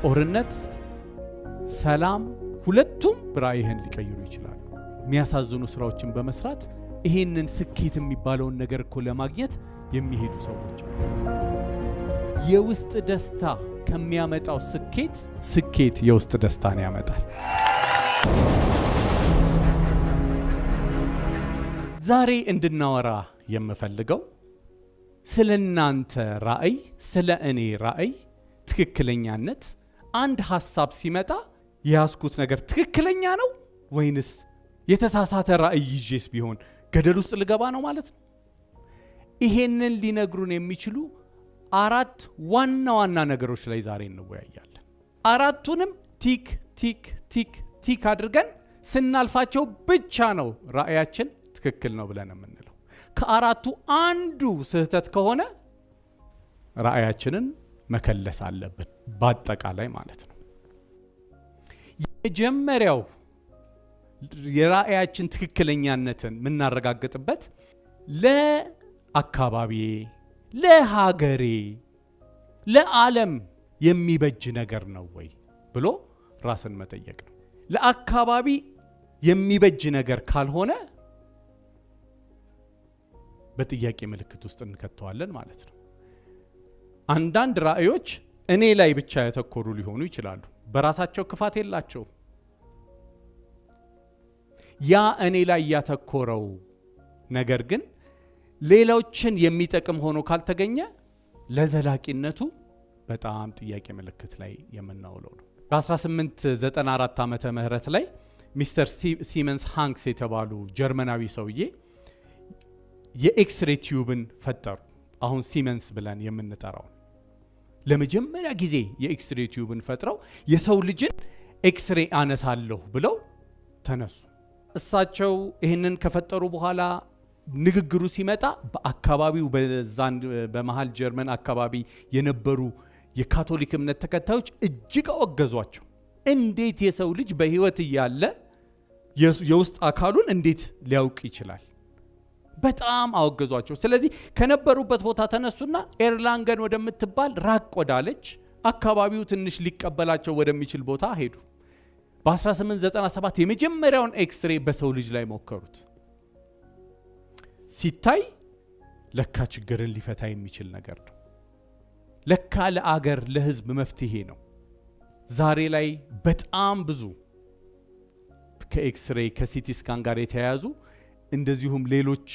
ጦርነት፣ ሰላም ሁለቱም ራዕይህን ሊቀይሩ ይችላሉ። የሚያሳዝኑ ስራዎችን በመስራት ይሄንን ስኬት የሚባለውን ነገር እኮ ለማግኘት የሚሄዱ ሰዎች አሉ። የውስጥ ደስታ ከሚያመጣው ስኬት የውስጥ ደስታን ያመጣል። ዛሬ እንድናወራ የምፈልገው ስለ እናንተ ራዕይ፣ ስለ እኔ ራዕይ ትክክለኛነት፣ አንድ ሐሳብ ሲመጣ የያዝኩት ነገር ትክክለኛ ነው ወይንስ የተሳሳተ ራዕይ ይዤስ ቢሆን ገደል ውስጥ ልገባ ነው ማለት ነው? ይሄንን ሊነግሩን የሚችሉ 4 ዋና ዋና ነገሮች ላይ ዛሬ እንወያያለን። 4ቱንም ቲክ ቲክ ቲክ ቲክ አድርገን ስናልፋቸው ብቻ ነው ራዕያችን ትክክል ነው ብለን የምንለው። ከ4ቱ አንዱ ስህተት ከሆነ ራዕያችንን መከለስ አለብን በአጠቃላይ ማለት ነው። የመጀመሪያው የራዕያችን ትክክለኛነትን የምናረጋግጥበት ለአካባቢዬ፣ ለሀገሬ፣ ለዓለም የሚበጅ ነገር ነው ወይ ብሎ ራስን መጠየቅ ነው። ለአካባቢ የሚበጅ ነገር ካልሆነ በጥያቄ ምልክት ውስጥ እንከተዋለን ማለት ነው። አንዳንድ ራዕዮች እኔ ላይ ብቻ ያተኮሩ ሊሆኑ ይችላሉ። በራሳቸው ክፋት የላቸው። ያ እኔ ላይ ያተኮረው ነገር ግን ሌሎችን የሚጠቅም ሆኖ ካልተገኘ ለዘላቂነቱ በጣም ጥያቄ ምልክት ላይ የምናውለው ነው። በ1894 ዓመተ ምህረት ላይ ሚስተር ሲመንስ ሃንክስ የተባሉ ጀርመናዊ ሰውዬ የኤክስሬ ቲዩብን ፈጠሩ። አሁን ሲመንስ ብለን የምንጠራው ለመጀመሪያ ጊዜ የኤክስሬ ቲዩብን ፈጥረው የሰው ልጅን ኤክስሬ አነሳለሁ ብለው ተነሱ። እሳቸው ይህንን ከፈጠሩ በኋላ ንግግሩ ሲመጣ በአካባቢው በመሃል ጀርመን አካባቢ የነበሩ የካቶሊክ እምነት ተከታዮች እጅግ አወገዟቸው። እንዴት የሰው ልጅ በህይወት እያለ የውስጥ አካሉን እንዴት ሊያውቅ ይችላል? በጣም አወገዟቸው። ስለዚህ ከነበሩበት ቦታ ተነሱና ኤርላንገን ወደምትባል ራቅ ወዳለች አካባቢው ትንሽ ሊቀበላቸው ወደሚችል ቦታ ሄዱ። በ1897 የመጀመሪያውን ኤክስሬ በሰው ልጅ ላይ ሞከሩት። ሲታይ ለካ ችግርን ሊፈታ የሚችል ነገር ነው። ለካ ለአገር ለህዝብ መፍትሄ ነው። ዛሬ ላይ በጣም ብዙ ከኤክስሬ ከሲቲ ስካን ጋር የተያያዙ እንደዚሁም ሌሎች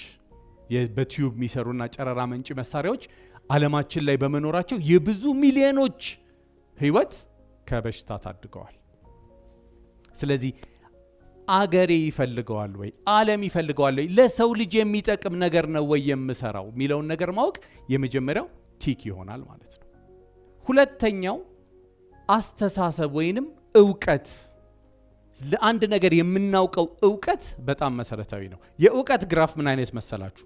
በቲዩብ የሚሰሩና ጨረራ መንጭ መሳሪያዎች ዓለማችን ላይ በመኖራቸው የብዙ ሚሊዮኖች ህይወት ከበሽታ ታድገዋል። ስለዚህ አገሬ ይፈልገዋል ወይ? ዓለም ይፈልገዋል ወይ? ለሰው ልጅ የሚጠቅም ነገር ነው ወይ የምሰራው የሚለውን ነገር ማወቅ የመጀመሪያው ቲክ ይሆናል ማለት ነው። ሁለተኛው አስተሳሰብ ወይንም ዕውቀት። ለአንድ ነገር የምናውቀው ዕውቀት በጣም መሰረታዊ ነው። የዕውቀት ግራፍ ምን አይነት መሰላችሁ?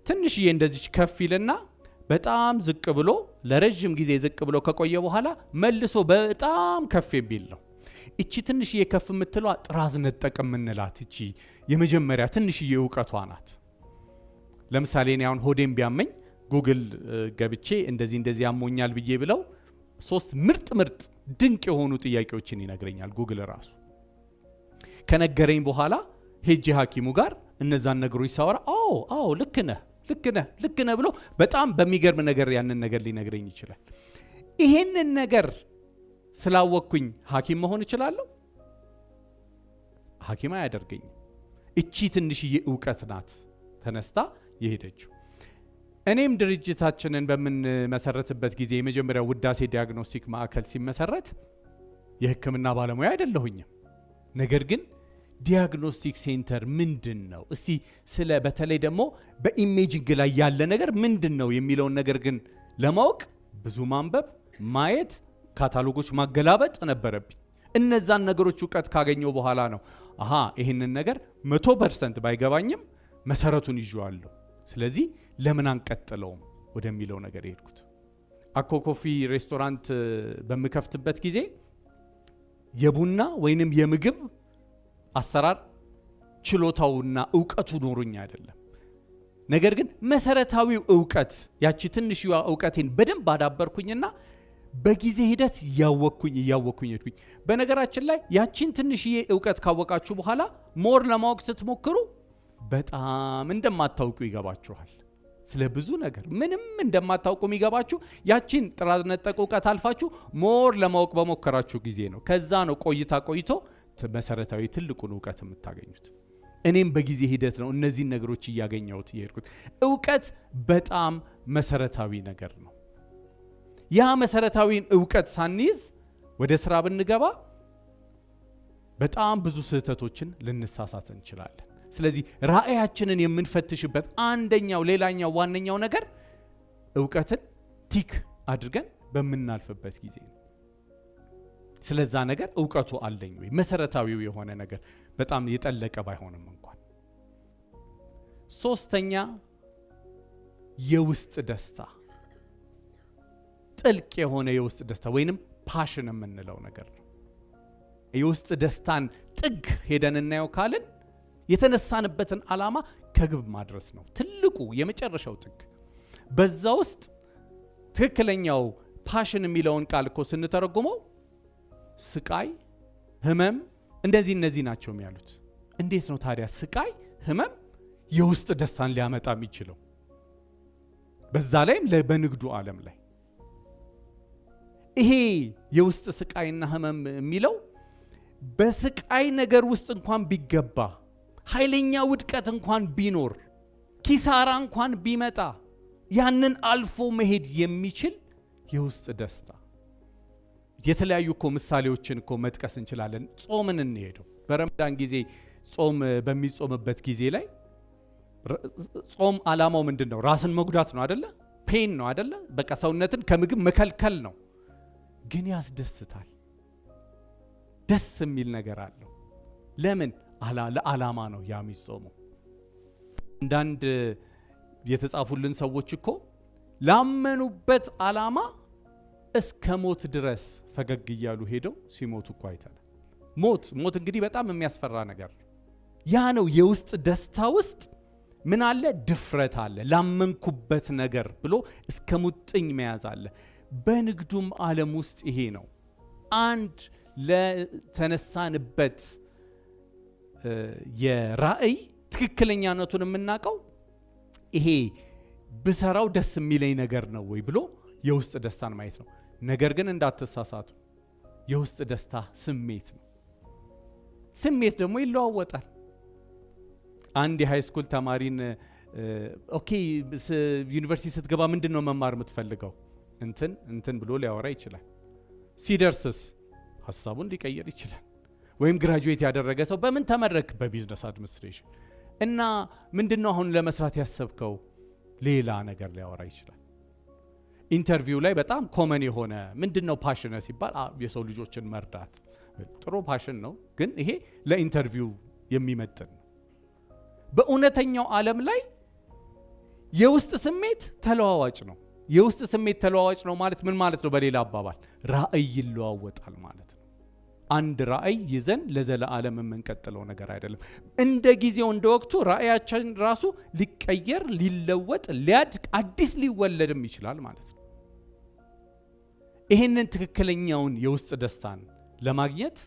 ትንሽዬ እንደዚህ ከፍ ይልና በጣም ዝቅ ብሎ ለረጅም ጊዜ ዝቅ ብሎ ከቆየ በኋላ መልሶ በጣም ከፍ የሚል ነው። እቺ ትንሽዬ ከፍ የምትለዋ ጥራዝ ነጠቅ የምንላት እቺ የመጀመሪያ ትንሽዬ ዕውቀቷ ናት። ለምሳሌ እኔ አሁን ሆዴም ቢያመኝ ጉግል ገብቼ እንደዚህ ያሞኛል ብዬ ብለው 3 ምርጥ ድንቅ የሆኑ ጥያቄዎችን ይነግረኛል ጉግል ራሱ። ከነገረኝ በኋላ ሄጄ ሐኪሙ ጋር እነዛን ነገሮች ሳወራ አዎ ልክ ነህ ብሎ በጣም በሚገርም ነገር ያንን ነገር ሊነግረኝ ይችላል። ይሄንን ነገር ስላወቅኩኝ ሐኪም መሆን እችላለሁ? ሐኪም አያደርገኝም። እቺ ትንሽዬ ዕውቀት ናት ተነስታ የሄደችው። እኔም ድርጅታችንን በምንመሰረትበት ጊዜ የመጀመሪያው ውዳሴ ዲያግኖስቲክ ማዕከል ሲመሰረት የሕክምና ባለሙያ አይደለሁኝም። ነገር ግን ዲያግኖስቲክ ሴንተር ምንድን ነው? እስቲ በተለይ ደግሞ በኢሜጂንግ ላይ ያለ ነገር ምንድን ነው የሚለውን ነገር ግን ለማወቅ ብዙ ማንበብ፣ ማየት፣ ካታሎጎች ማገላበጥ ነበረብኝ። እነዛን ነገሮች ዕውቀት ካገኘው በኋላ ነው ይህንን ነገር 100% ባይገባኝም መሰረቱን ይዤዋለሁ። ስለዚህ ለምን አንቀጥለውም ወደሚለው ነገር ሄድኩት። አኮ ኮፊ ሬስቶራንት በምከፍትበት ጊዜ የቡና ወይንም የምግብ አሰራር ችሎታውና ዕውቀቱ ኖሮኝ አይደለም። ነገር ግን መሰረታዊው ዕውቀት ያቺ ትንሽዋ ዕውቀቴን በደንብ አዳበርኩኝና በጊዜ ሂደት እያወቅኩኝ ሄድኩኝ። በነገራችን ላይ ያቺን ትንሽዬ እውቀት ካወቃችሁ በኋላ ሞር ለማወቅ ስትሞክሩ በጣም እንደማታውቁ ይገባችኋል። ስለ ብዙ ነገር ምንም እንደማታውቁ የሚገባችሁ ያቺን ጥራዝ ነጠቅ እውቀት አልፋችሁ ሞር ለማወቅ በሞከራችሁ ጊዜ ነው። ከዛ ነው ቆይቶ መሰረታዊ ትልቁን እውቀት የምታገኙት። እኔም በጊዜ ሂደት ነው እነዚህን ነገሮች እያገኘሁት የሄድኩት። እውቀት በጣም መሰረታዊ ነገር ነው። ያ መሰረታዊን እውቀት ሳንይዝ ወደ ስራ ብንገባ በጣም ብዙ ስህተቶችን ልንሳሳት እንችላለን። ስለዚህ ራእያችንን የምንፈትሽበት አንደኛው ሌላኛው ዋነኛው ነገር እውቀትን ቲክ አድርገን በምናልፍበት ጊዜ ነው። ስለዛ ነገር እውቀቱ አለኝ ወይ? መሰረታዊው የሆነ ነገር በጣም የጠለቀ ባይሆንም እንኳን። ሶስተኛ የውስጥ ደስታ፣ ጥልቅ የሆነ የውስጥ ደስታ ወይንም ፓሽን የምንለው ነገር ነው። የውስጥ ደስታን ጥግ ሄደን እናየው ካልን የተነሳንበትን ዓላማ ከግብ ማድረስ ነው ትልቁ የመጨረሻው ጥግ። በዛ ውስጥ ትክክለኛው ፓሽን የሚለውን ቃል እኮ ስንተረጉመው ስቃይ፣ ህመም እነዚህ ናቸው የሚያሉት። እንዴት ነው ታዲያ ስቃይ፣ ህመም የውስጥ ደስታን ሊያመጣ የሚችለው? በዛ ላይም በንግዱ ዓለም ላይ ይሄ የውስጥ ስቃይና ህመም የሚለው በስቃይ ነገር ውስጥ እንኳን ቢገባ፣ ኃይለኛ ውድቀት እንኳን ቢኖር፣ ኪሳራ እንኳን ቢመጣ ያንን አልፎ መሄድ የሚችል የውስጥ ደስታ። የተለያዩ እኮ ምሳሌዎችን እኮ መጥቀስ እንችላለን። ጾምን እንሄደው። በረመዳን ጊዜ ጾም በሚጾምበት ጊዜ ላይ ጾም ዓላማው ምንድን ነው? ራስን መጉዳት ነው አይደለ? ፔን ነው አይደለ? በቃ ሰውነትን ከምግብ መከልከል ነው። ግን ያስደስታል። ደስ የሚል ነገር አለው። ለምን? ለዓላማ ነው ያ የሚጾመው። አንዳንድ የተጻፉልን ሰዎች እኮ ላመኑበት ዓላማ እስከ ሞት ድረስ ፈገግ እያሉ ሄደው ሲሞቱ እኮ አይተናል። ሞት እንግዲህ በጣም የሚያስፈራ ነገር ነው። ያ ነው የውስጥ ደስታ ውስጥ ምን አለ? ድፍረት አለ። ላመንኩበት ነገር ብሎ እስከ ሙጥኝ መያዝ አለ። በንግዱም ዓለም ውስጥ ይሄ ነው። አንድ ለተነሳንበት የራእይ ትክክለኛነቱን የምናውቀው ይሄ ብሰራው ደስ የሚለኝ ነገር ነው ወይ ብሎ የውስጥ ደስታን ማየት ነው። ነገር ግን እንዳትሳሳቱ፣ የውስጥ ደስታ ስሜት ነው። ስሜት ደግሞ ይለዋወጣል። አንድ የሃይ ስኩል ተማሪን ኦኬ ዩኒቨርሲቲ ስትገባ ምንድን ነው መማር የምትፈልገው? እንትን ብሎ ሊያወራ ይችላል። ሲደርስስ ሀሳቡን ሊቀየር ይችላል። ወይም ግራጁዌት ያደረገ ሰው በምን ተመረክ? በቢዝነስ አድሚኒስትሬሽን። እና ምንድነው አሁን ለመስራት ያሰብከው? ሌላ ነገር ሊያወራ ይችላል። ኢንተርቪው ላይ በጣም ኮመን የሆነ ምንድነው ፓሽን ሲባል የሰው ልጆችን መርዳት። ጥሩ ፓሽን ነው፣ ግን ይሄ ለኢንተርቪው የሚመጥን ነው። በእውነተኛው ዓለም ላይ የውስጥ ስሜት ተለዋዋጭ ነው። የውስጥ ስሜት ተለዋዋጭ ነው ማለት ምን ማለት ነው? በሌላ አባባል ራእይ ይለዋወጣል ማለት ነው። አንድ ራእይ ይዘን ለዘላለም የምንቀጥለው ነገር አይደለም። እንደ ጊዜው እንደ ወቅቱ ራእያችን ራሱ ሊቀየር፣ ሊለወጥ፣ ሊያድግ፣ አዲስ ሊወለድም ይችላል ማለት ነው። ይህንን ትክክለኛውን የውስጥ ደስታን ለማግኘት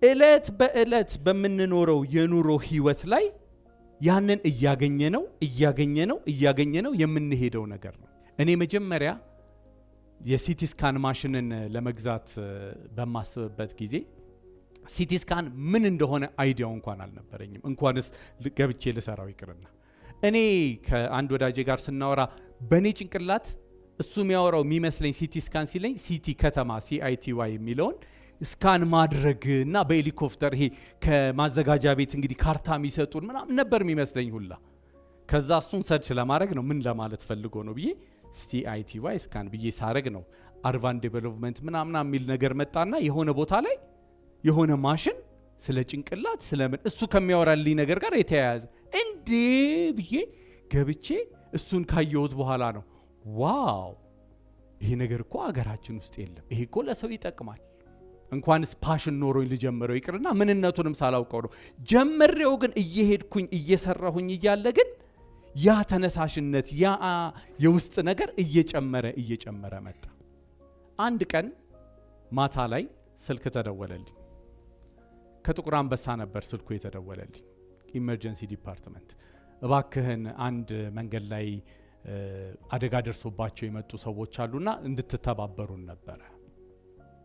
ዕለት በዕለት በምንኖረው የኑሮ ህይወት ላይ ያንን እያገኘ ነው የምንሄደው ነገር ነው። እኔ መጀመሪያ የሲቲ ስካን ማሽንን ለመግዛት በማስብበት ጊዜ ሲቲ ስካን ምን እንደሆነ አይዲያው እንኳን አልነበረኝም። እንኳንስ ገብቼ ልሰራው ይቅርና እኔ ከአንድ ወዳጄ ጋር ስናወራ በእኔ ጭንቅላት እሱ የሚያወራው የሚመስለኝ ሲቲ ስካን ሲለኝ ሲቲ ከተማ CITY የሚለውን ስካን ማድረግ እና በሄሊኮፕተር ይሄ ከማዘጋጃ ቤት እንግዲህ ካርታ የሚሰጡን ምናምን ነበር የሚመስለኝ ሁላ። ከዛ እሱን ሰርች ለማድረግ ነው ምን ለማለት ፈልጎ ነው ብዬ CITY ስካን ብዬ ሳረግ ነው አርባን ዴቨሎፕመንት ምናምን የሚል ነገር መጣና የሆነ ቦታ ላይ የሆነ ማሽን ስለ ጭንቅላት ስለምን እሱ ከሚያወራልኝ ነገር ጋር የተያያዘ እንዴ ብዬ ገብቼ እሱን ካየሁት በኋላ ነው ዋው ይሄ ነገር እኮ አገራችን ውስጥ የለም፣ ይሄ እኮ ለሰው ይጠቅማል። እንኳንስ ፓሽን ኖሮኝ ልጀምረው ይቅርና ምንነቱንም ሳላውቀው ነው ጀምሬው። ግን እየሄድኩኝ እየሰራሁኝ እያለ ግን ያ ተነሳሽነት ያ የውስጥ ነገር እየጨመረ መጣ። አንድ ቀን ማታ ላይ ስልክ ተደወለልኝ። ከጥቁር አንበሳ ነበር ስልኩ የተደወለልኝ፣ ኢመርጀንሲ ዲፓርትመንት። እባክህን አንድ መንገድ ላይ አደጋ ደርሶባቸው የመጡ ሰዎች አሉና እንድትተባበሩን ነበረ።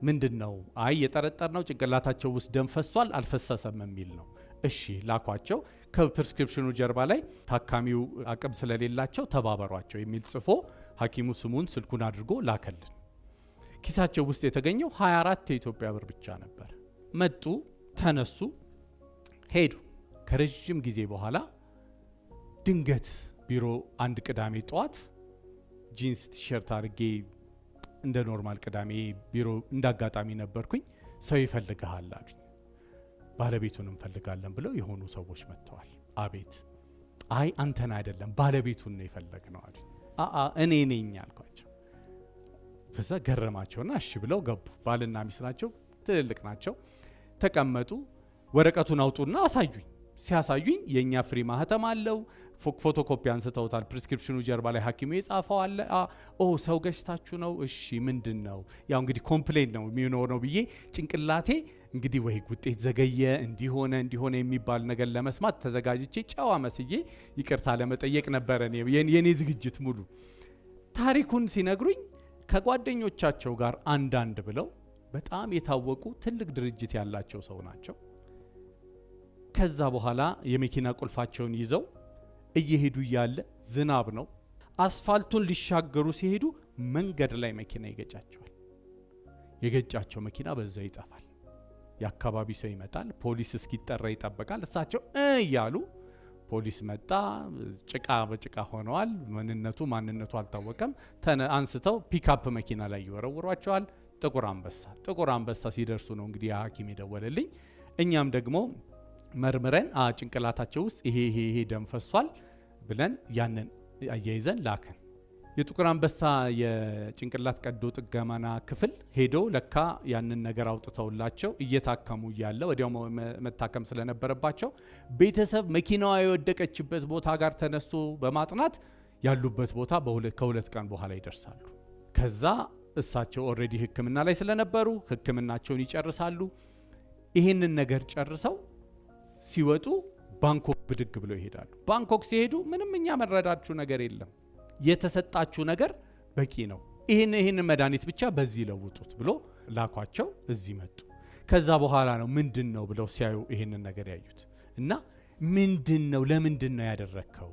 ምንድነው? አይ የጠረጠርነው ጭንቅላታቸው ውስጥ ደም ፈሷል አልፈሰሰም የሚል ነው። እሺ ላኳቸው። ከፕሪስክሪፕሽኑ ጀርባ ላይ ታካሚው አቅም ስለሌላቸው ተባበሯቸው የሚል ጽፎ ሐኪሙ ስሙን ስልኩን አድርጎ ላከልን። ኪሳቸው ውስጥ የተገኘው 24 የኢትዮጵያ ብር ብቻ ነበር። መጡ፣ ተነሱ፣ ሄዱ። ከረጅም ጊዜ በኋላ ድንገት ቢሮ አንድ ቅዳሜ ጠዋት ጂንስ ቲሸርት አድርጌ እንደ ኖርማል ቅዳሜ ቢሮ እንዳጋጣሚ ነበርኩኝ። ሰው ይፈልግሃል አሉኝ። ባለቤቱን እንፈልጋለን ብለው የሆኑ ሰዎች መጥተዋል። አቤት። አይ አንተን አይደለም ባለቤቱን ነው የፈለግነው አሉኝ። እኔ ነኝ አልኳቸው። በዛ ገረማቸውና እሺ ብለው ገቡ። ባልና ሚስት ናቸው፣ ትልልቅ ናቸው። ተቀመጡ። ወረቀቱን አውጡና አሳዩኝ። ሲያሳዩኝ የኛ ፍሪ ማህተም አለው፣ ፎቶኮፒ አንስተውታል። ፕሪስክሪፕሽኑ ጀርባ ላይ ሐኪሙ የጻፈው አለ። ሰው ገሽታችሁ ነው? እሺ ምንድነው? ያው እንግዲህ ኮምፕሌን ነው የሚሆነው ብዬ ጭንቅላቴ እንግዲህ ወይ ውጤት ዘገየ እንዲሆነ የሚባል ነገር ለመስማት ተዘጋጅቼ ጨዋ መስዬ ይቅርታ ለመጠየቅ ነበረ የኔ ዝግጅት ሙሉ። ታሪኩን ሲነግሩኝ ከጓደኞቻቸው ጋር አንዳንድ ብለው በጣም የታወቁ ትልቅ ድርጅት ያላቸው ሰው ናቸው። ከዛ በኋላ የመኪና ቁልፋቸውን ይዘው እየሄዱ ያለ ዝናብ ነው። አስፋልቱን ሊሻገሩ ሲሄዱ መንገድ ላይ መኪና ይገጫቸዋል። የገጫቸው መኪና በዛው ይጠፋል። የአካባቢ ሰው ይመጣል። ፖሊስ እስኪጠራ ይጠበቃል። እሳቸው እያሉ ፖሊስ መጣ። ጭቃ በጭቃ ሆነዋል። ማንነቱ አልታወቀም። አንስተው ፒካፕ መኪና ላይ ይወረውሯቸዋል። ጥቁር አንበሳ ሲደርሱ ነው እንግዲህ ሐኪም የደወለልኝ። እኛም ደግሞ መርምረን ጭንቅላታቸው ውስጥ ይሄ ደም ፈሷል ብለን ያንን አያይዘን ላከን። የጥቁር አንበሳ የጭንቅላት ቀዶ ጥገና ክፍል ሄዶ ለካ ያንን ነገር አውጥተውላቸው እየታከሙ እያለ ወዲያው መታከም ስለነበረባቸው ቤተሰብ መኪናዋ የወደቀችበት ቦታ ጋር ተነስቶ በማጥናት ያሉበት ቦታ ከሁለት ቀን በኋላ ይደርሳሉ። ከዛ እሳቸው ኦልሬዲ ሕክምና ላይ ስለነበሩ ሕክምናቸውን ይጨርሳሉ። ይህንን ነገር ጨርሰው ሲወጡ ባንኮክ ብድግ ብለው ይሄዳሉ። ባንኮክ ሲሄዱ ምንም እኛ መረዳችሁ ነገር የለም፣ የተሰጣችሁ ነገር በቂ ነው፣ ይህን መድኃኒት ብቻ በዚህ ለውጡት ብሎ ላኳቸው። እዚህ መጡ። ከዛ በኋላ ነው ምንድን ነው ብለው ሲያዩ ይህንን ነገር ያዩት እና ምንድን ነው ለምንድን ነው ያደረግከው?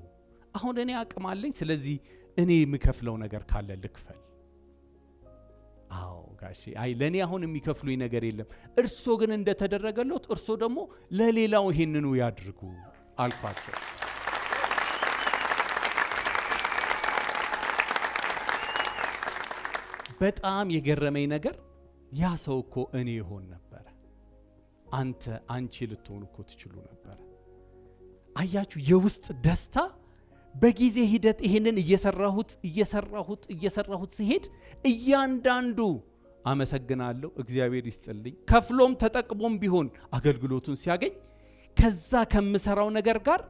አሁን እኔ አቅም አለኝ፣ ስለዚህ እኔ የምከፍለው ነገር ካለ ልክፈል። አዎ ጋሼ፣ አይ ለኔ አሁን የሚከፍሉኝ ነገር የለም፣ እርሶ ግን እንደተደረገሎት እርሶ ደግሞ ለሌላው ይሄንኑ ያድርጉ አልኳቸው። በጣም የገረመኝ ነገር ያ ሰው እኮ እኔ ይሆን ነበር፣ አንቺ ልትሆኑ እኮ ትችሉ ነበር። አያችሁ የውስጥ ደስታ በጊዜ ሂደት ይሄንን እየሰራሁት ሲሄድ እያንዳንዱ አመሰግናለሁ እግዚአብሔር ይስጥልኝ ከፍሎም ተጠቅሞም ቢሆን አገልግሎቱን ሲያገኝ ከዛ ከምሰራው ነገር ጋር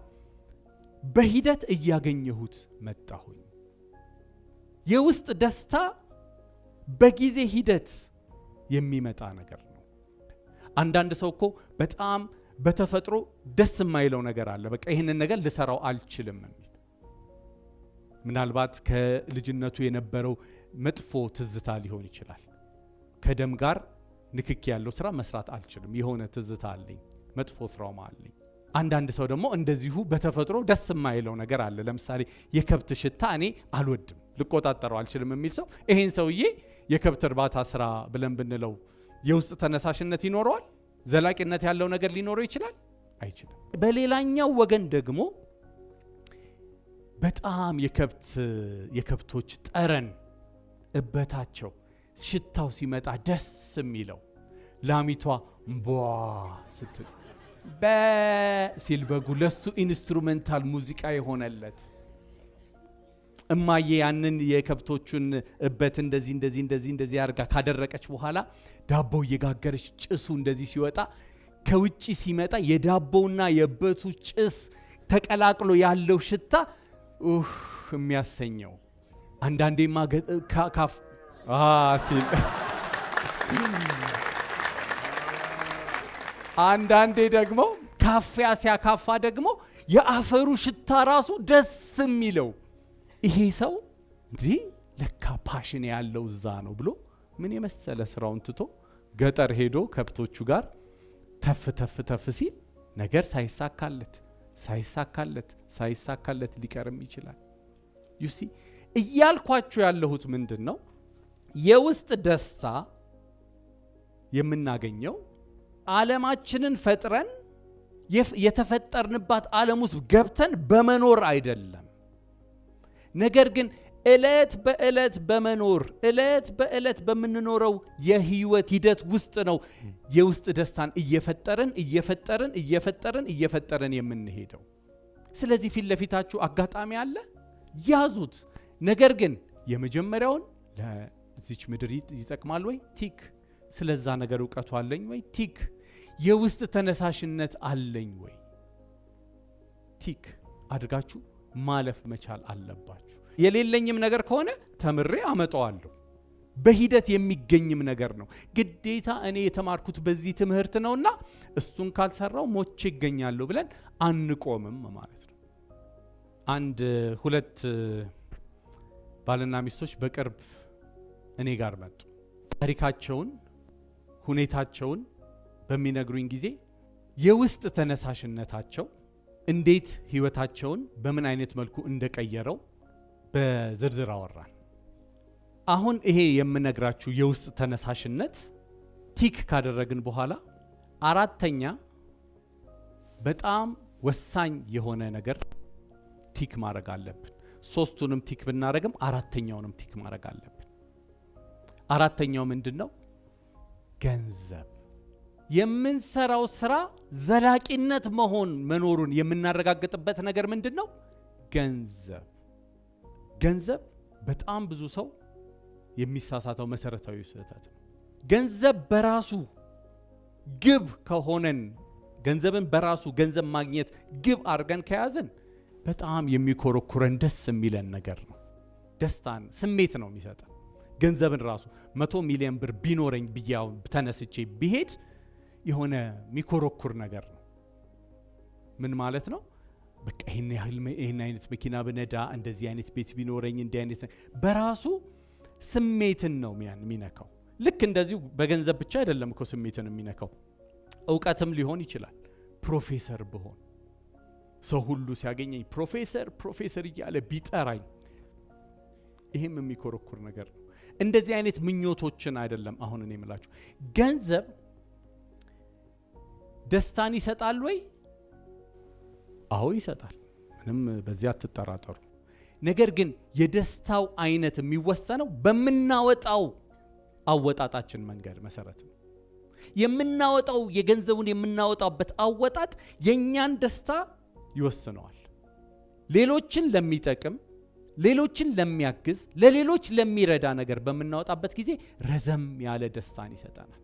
በሂደት እያገኘሁት መጣሁኝ። የውስጥ ደስታ በጊዜ ሂደት የሚመጣ ነገር ነው። አንዳንድ ሰው እኮ በጣም በተፈጥሮ ደስ የማይለው ነገር አለ። በቃ ይሄንን ነገር ልሰራው አልችልም የሚል ምናልባት ከልጅነቱ የነበረው መጥፎ ትዝታ ሊሆን ይችላል። ከደም ጋር ንክኪ ያለው ስራ መስራት አልችልም፣ የሆነ ትዝታ አለኝ፣ መጥፎ ትራውማ አለኝ። አንዳንድ ሰው ደግሞ እንደዚሁ በተፈጥሮ ደስ የማይለው ነገር አለ። ለምሳሌ የከብት ሽታ እኔ አልወድም፣ ልቆጣጠረው አልችልም የሚል ሰው ይሄን ሰውዬ የከብት እርባታ ስራ ብለን ብንለው የውስጥ ተነሳሽነት ይኖረዋል? ዘላቂነት ያለው ነገር ሊኖረው ይችላል? አይችልም። በሌላኛው ወገን ደግሞ በጣም የከብቶች ጠረን እበታቸው ሽታው ሲመጣ ደስ የሚለው ላሚቷ ቧ ስትል በሲል በጉ ለሱ ኢንስትሩሜንታል ሙዚቃ የሆነለት እማዬ ያንን የከብቶቹን እበት እንደዚህ አርጋ ካደረቀች በኋላ ዳቦ እየጋገረች ጭሱ እንደዚህ ሲወጣ ከውጪ ሲመጣ የዳቦውና የእበቱ ጭስ ተቀላቅሎ ያለው ሽታ የሚያሰኘው አንዳንዴማ ሲል አንዳንዴ ደግሞ ካፊያ ሲያካፋ ደግሞ የአፈሩ ሽታ ራሱ ደስ የሚለው ይሄ ሰው እንዲህ ለካ ፓሽን ያለው እዛ ነው ብሎ ምን የመሰለ ስራውን ትቶ ገጠር ሄዶ ከብቶቹ ጋር ተፍ ተፍ ተፍ ሲል ነገር ሳይሳካለት ሊቀርም ይችላል። ዩሲ እያልኳችሁ ያለሁት ምንድን ነው? የውስጥ ደስታ የምናገኘው ዓለማችንን ፈጥረን የተፈጠርንባት ዓለም ውስጥ ገብተን በመኖር አይደለም። ነገር ግን እለት በእለት በምንኖረው የህይወት ሂደት ውስጥ ነው የውስጥ ደስታን እየፈጠርን የምንሄደው። ስለዚህ ፊት ለፊታችሁ አጋጣሚ አለ፣ ያዙት። ነገር ግን የመጀመሪያውን ለዚች ምድር ይጠቅማል ወይ? ቲክ። ስለዛ ነገር እውቀቱ አለኝ ወይ? ቲክ። የውስጥ ተነሳሽነት አለኝ ወይ? ቲክ አድርጋችሁ ማለፍ መቻል አለባችሁ። የሌለኝም ነገር ከሆነ ተምሬ አመጣዋለሁ። በሂደት የሚገኝም ነገር ነው። ግዴታ እኔ የተማርኩት በዚህ ትምህርት ነውና እሱን ካልሰራው ሞቼ ይገኛለሁ ብለን አንቆምም ማለት ነው። ሁለት ባልና ሚስቶች በቅርብ እኔ ጋር መጡ። ታሪካቸውን፣ ሁኔታቸውን በሚነግሩኝ ጊዜ የውስጥ ተነሳሽነታቸው እንዴት ህይወታቸውን በምን አይነት መልኩ እንደቀየረው በዝርዝር አወራን። አሁን ይሄ የምነግራችሁ የውስጥ ተነሳሽነት ቲክ ካደረግን በኋላ አራተኛ በጣም ወሳኝ የሆነ ነገር ቲክ ማድረግ አለብን። ሶስቱንም ቲክ ብናደርግም አራተኛውንም ቲክ ማድረግ አለብን። አራተኛው ምንድነው? ገንዘብ። የምንሰራው ስራ ዘላቂነት መኖሩን የምናረጋግጥበት ነገር ምንድነው? ገንዘብ በጣም ብዙ ሰው የሚሳሳተው መሰረታዊ ስህተት ነው። ገንዘብ በራሱ ግብ ከሆነን ገንዘብን በራሱ ገንዘብ ማግኘት ግብ አድርገን ከያዝን በጣም የሚኮረኩረን ደስ የሚለን ነገር ነው። ደስታን ስሜት ነው የሚሰጠን። ገንዘብን ራሱ 100 ሚሊዮን ብር ቢኖረኝ ብያው ተነስቼ ቢሄድ የሆነ የሚኮረኩር ነገር ነው። ምን ማለት ነው? በቃ ይሄን አይነት መኪና ብነዳ፣ እንደዚህ አይነት ቤት ቢኖረኝ፣ እንዲህ አይነት በራሱ ስሜትን ነው የሚነካው። ልክ እንደዚሁ በገንዘብ ብቻ አይደለም እኮ ስሜትን የሚነካው፣ እውቀትም ሊሆን ይችላል። ፕሮፌሰር ብሆን ሰው ሁሉ ሲያገኘኝ ፕሮፌሰር እያለ ቢጠራኝ ይሄም የሚኮረኩር ነገር ነው። እንደዚህ አይነት ምኞቶችን አይደለም አሁን እኔ የምላችሁ። ገንዘብ ደስታን ይሰጣል ወይ? አዎ ይሰጣል። ምንም በዚያ አትጠራጠሩ። ነገር ግን የደስታው አይነት የሚወሰነው በምናወጣው አወጣጣችን መንገድ መሰረት ነው። የምናወጣው የገንዘቡን የምናወጣበት አወጣጥ የኛን ደስታ ይወስነዋል። ሌሎችን ለሚጠቅም፣ ሌሎችን ለሚያግዝ፣ ለሌሎች ለሚረዳ ነገር በምናወጣበት ጊዜ ረዘም ያለ ደስታን ይሰጠናል።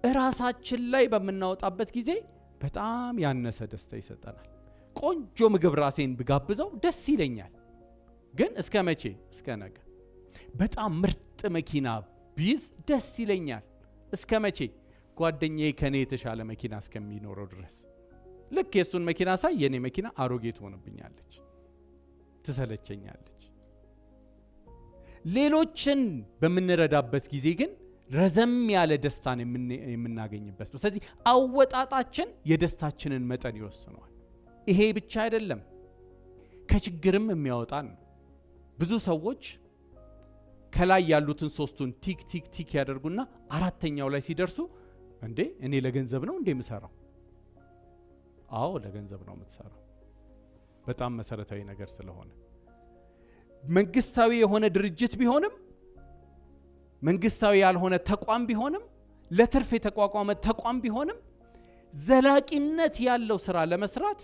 እራሳችን ላይ በምናወጣበት ጊዜ በጣም ያነሰ ደስታ ይሰጠናል። ቆንጆ ምግብ ራሴን ብጋብዘው ደስ ይለኛል፣ ግን እስከ መቼ? እስከ ነገ። በጣም ምርጥ መኪና ቢይዝ ደስ ይለኛል፣ እስከ መቼ? ጓደኛዬ ከኔ የተሻለ መኪና እስከሚኖረው ድረስ። ልክ የሱን መኪና ሳይ የኔ መኪና አሮጌ ትሆንብኛለች፣ ትሰለቸኛለች። ሌሎችን በምንረዳበት ጊዜ ግን ረዘም ያለ ደስታን የምናገኝበት ነው። ስለዚህ አወጣጣችን የደስታችንን መጠን ይወስነዋል። ይሄ ብቻ አይደለም፣ ከችግርም የሚያወጣን ነው። ብዙ ሰዎች ከላይ ያሉትን ሶስቱን ቲክ ቲክ ቲክ ያደርጉና አራተኛው ላይ ሲደርሱ እንዴ እኔ ለገንዘብ ነው እንዴ የምሰራው? አዎ ለገንዘብ ነው የምትሰራው። በጣም መሰረታዊ ነገር ስለሆነ መንግስታዊ የሆነ ድርጅት ቢሆንም መንግስታዊ ያልሆነ ተቋም ቢሆንም ለትርፍ የተቋቋመ ተቋም ቢሆንም ዘላቂነት ያለው ስራ ለመስራት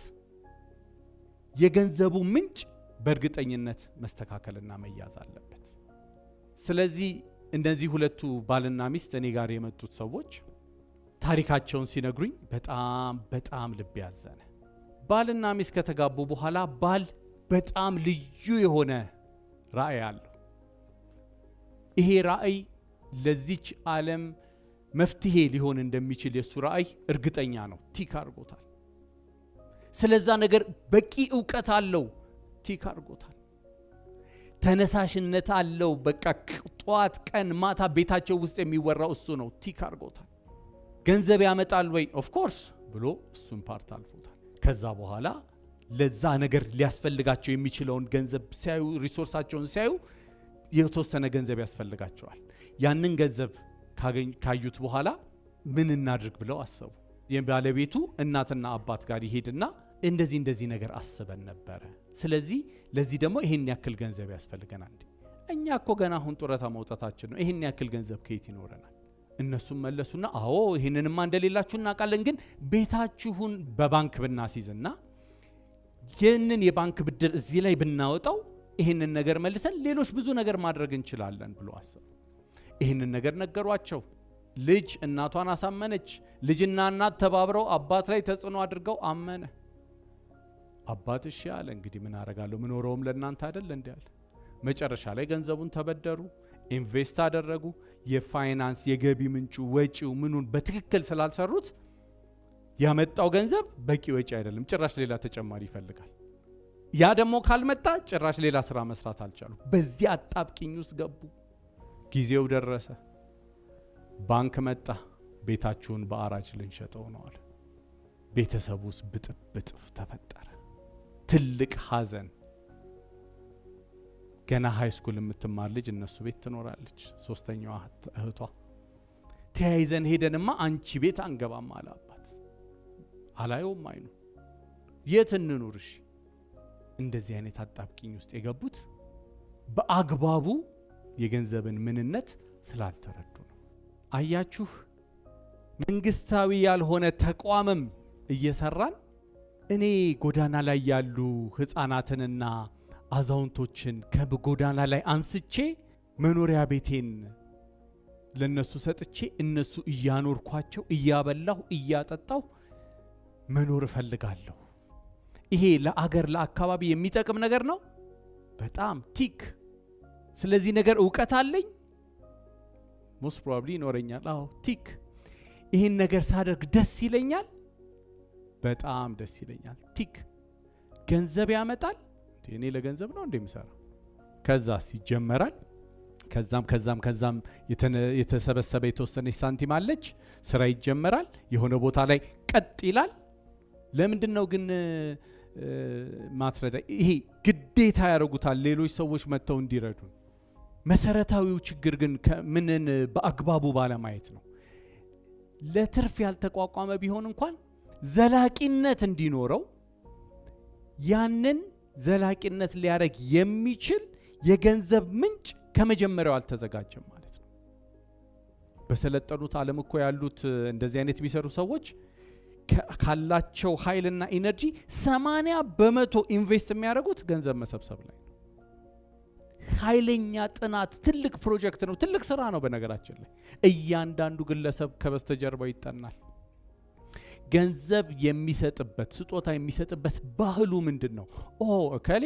የገንዘቡ ምንጭ በእርግጠኝነት መስተካከልና መያዝ አለበት። ስለዚህ እነዚህ ሁለቱ ባልና ሚስት እኔ ጋር የመጡት ሰዎች ታሪካቸውን ሲነግሩኝ በጣም ልብ ያዘነ። ባልና ሚስት ከተጋቡ በኋላ ባል በጣም ልዩ የሆነ ራዕይ አለው። ይሄ ራእይ ለዚች ዓለም መፍትሄ ሊሆን እንደሚችል የሱ ራእይ እርግጠኛ ነው። ቲክ አድርጎታል። ስለዛ ነገር በቂ ዕውቀት አለው። ቲክ አድርጎታል። ተነሳሽነት አለው። በቃ ጧት ቀን ማታ ቤታቸው ውስጥ የሚወራው እሱ ነው። ቲክ አድርጎታል። ገንዘብ ያመጣል ወይ? ኦፍ ኮርስ ብሎ እሱን ፓርት አልፎታል። ከዛ በኋላ ለዛ ነገር ሊያስፈልጋቸው የሚችለውን ገንዘብ ሲያዩ፣ ሪሶርሳቸውን ሲያዩ የተወሰነ ገንዘብ ያስፈልጋቸዋል። ያንን ገንዘብ ካዩት በኋላ ምን እናድርግ ብለው አሰቡ። የባለቤቱ እናትና አባት ጋር ይሄድና እንደዚህ ነገር አስበን ነበረ፣ ስለዚህ ለዚህ ደግሞ ይሄን ያክል ገንዘብ ያስፈልገናል። እኛ እኮ ገና አሁን ጡረታ መውጣታችን ነው፣ ይሄን ያክል ገንዘብ ከየት ይኖረናል? እነሱም መለሱና አዎ ይሄንንማ እንደሌላችሁ እናውቃለን፣ ግን ቤታችሁን በባንክ ብናስይዝና ይህንን የባንክ ብድር እዚህ ላይ ብናወጣው ይህንን ነገር መልሰን ሌሎች ብዙ ነገር ማድረግ እንችላለን ብሎ አሰቡ። ይህንን ነገር ነገሯቸው። ልጅ እናቷን አሳመነች። ልጅና እናት ተባብረው አባት ላይ ተጽዕኖ አድርገው አመነ። አባት እሺ አለ። እንግዲህ ምን አደርጋለሁ? ምን ኖረውም ለእናንተ አይደል እንዴ አለ። መጨረሻ ላይ ገንዘቡን ተበደሩ፣ ኢንቨስት አደረጉ። የፋይናንስ የገቢ ምንጩ ወጪው ምኑን በትክክል ስላልሰሩት ያመጣው ገንዘብ በቂ ወጪ አይደለም፣ ጭራሽ ሌላ ተጨማሪ ይፈልጋል። ያ ደግሞ ካልመጣ ጭራሽ ሌላ ስራ መስራት አልቻሉ። በዚህ አጣብቂኝ ውስጥ ገቡ። ጊዜው ደረሰ። ባንክ መጣ። ቤታችሁን በአራጅ ልንሸጠው ነው አለ። ቤተሰቡ ውስጥ ብጥብጥ ተፈጠረ። ትልቅ ሐዘን። ገና ሃይ ስኩል የምትማር ልጅ እነሱ ቤት ትኖራለች። ሶስተኛዋ እህቷ ተያይዘን ሄደንማ አንቺ ቤት አንገባም አለ አባት። አላየውም አይኑ። የት እንኑርሽ? እንደዚህ አይነት አጣብቂኝ ውስጥ የገቡት በአግባቡ የገንዘብን ምንነት ስላልተረዱ ነው። አያችሁ፣ መንግስታዊ ያልሆነ ተቋምም እየሰራን እኔ ጎዳና ላይ ያሉ ህፃናትንና አዛውንቶችን ከጎዳና ላይ አንስቼ መኖሪያ ቤቴን ለነሱ ሰጥቼ እነሱ እያኖርኳቸው እያበላሁ እያጠጣሁ መኖር እፈልጋለሁ። ይሄ ለአገር ለአካባቢ የሚጠቅም ነገር ነው። በጣም ቲክ። ስለዚህ ነገር ዕውቀት አለኝ፣ ሞስት ፕሮባብሊ ይኖረኛል። አዎ ቲክ። ይህን ነገር ሳደርግ ደስ ይለኛል፣ በጣም ደስ ይለኛል። ቲክ። ገንዘብ ያመጣል። እኔ ለገንዘብ ነው እንደምሰራው። ከዛስ ይጀመራል። ከዛም የተሰበሰበ የተወሰነች ሳንቲም አለች። ስራ ይጀመራል። የሆነ ቦታ ላይ ቀጥ ይላል። ለምንድን ነው ግን ማትረዳ? ይሄ ግዴታ ያደርጉታል ሌሎች ሰዎች መጥተው እንዲረዱን። መሰረታዊው ችግር ግን ምንን በአግባቡ ባለማየት ነው። ለትርፍ ያልተቋቋመ ቢሆን እንኳን ዘላቂነት እንዲኖረው ያንን ዘላቂነት ሊያደርግ የሚችል የገንዘብ ምንጭ ከመጀመሪያው አልተዘጋጀም ማለት ነው። በሰለጠኑት ዓለም እኮ ያሉት እንደዚህ አይነት የሚሰሩ ሰዎች ካላቸው ኃይልና ኢነርጂ 80% ኢንቨስት የሚያደርጉት ገንዘብ መሰብሰብ ላይ ነው። ኃይለኛ ጥናት፣ ትልቅ ፕሮጀክት ነው፣ ትልቅ ስራ ነው። በነገራችን ላይ እያንዳንዱ ግለሰብ ከበስተጀርባው ይጠናል። ገንዘብ የሚሰጥበት ስጦታ የሚሰጥበት ባህሉ ምንድን ነው? እከሌ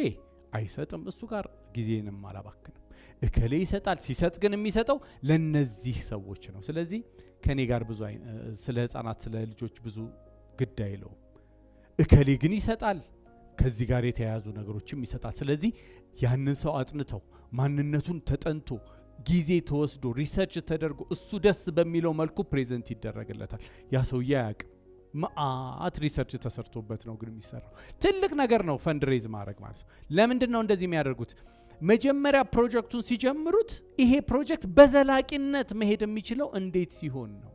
አይሰጥም፣ እሱ ጋር ጊዜንም አላባክንም። እከሌ ይሰጣል፣ ሲሰጥ ግን የሚሰጠው ለነዚህ ሰዎች ነው። ስለዚህ ከኔ ጋር ብዙ ስለ ህፃናት ስለ ልጆች ብዙ ግድ አይለውም። እከሌ ግን ይሰጣል፣ ከዚህ ጋር የተያያዙ ነገሮችም ይሰጣል። ስለዚህ ያንን ሰው አጥንተው ማንነቱን ተጠንቶ ጊዜ ተወስዶ ሪሰርች ተደርጎ እሱ ደስ በሚለው መልኩ ፕሬዘንት ይደረግለታል። ያ ሰውዬ አያውቅም። ማአት ሪሰርች ተሰርቶበት ነው ግን የሚሰራው። ትልቅ ነገር ነው ፈንድሬዝ ማድረግ ማለት ነው። ለምንድን ነው እንደዚህ የሚያደርጉት? መጀመሪያ ፕሮጀክቱን ሲጀምሩት ይሄ ፕሮጀክት በዘላቂነት መሄድ የሚችለው እንዴት ሲሆን ነው?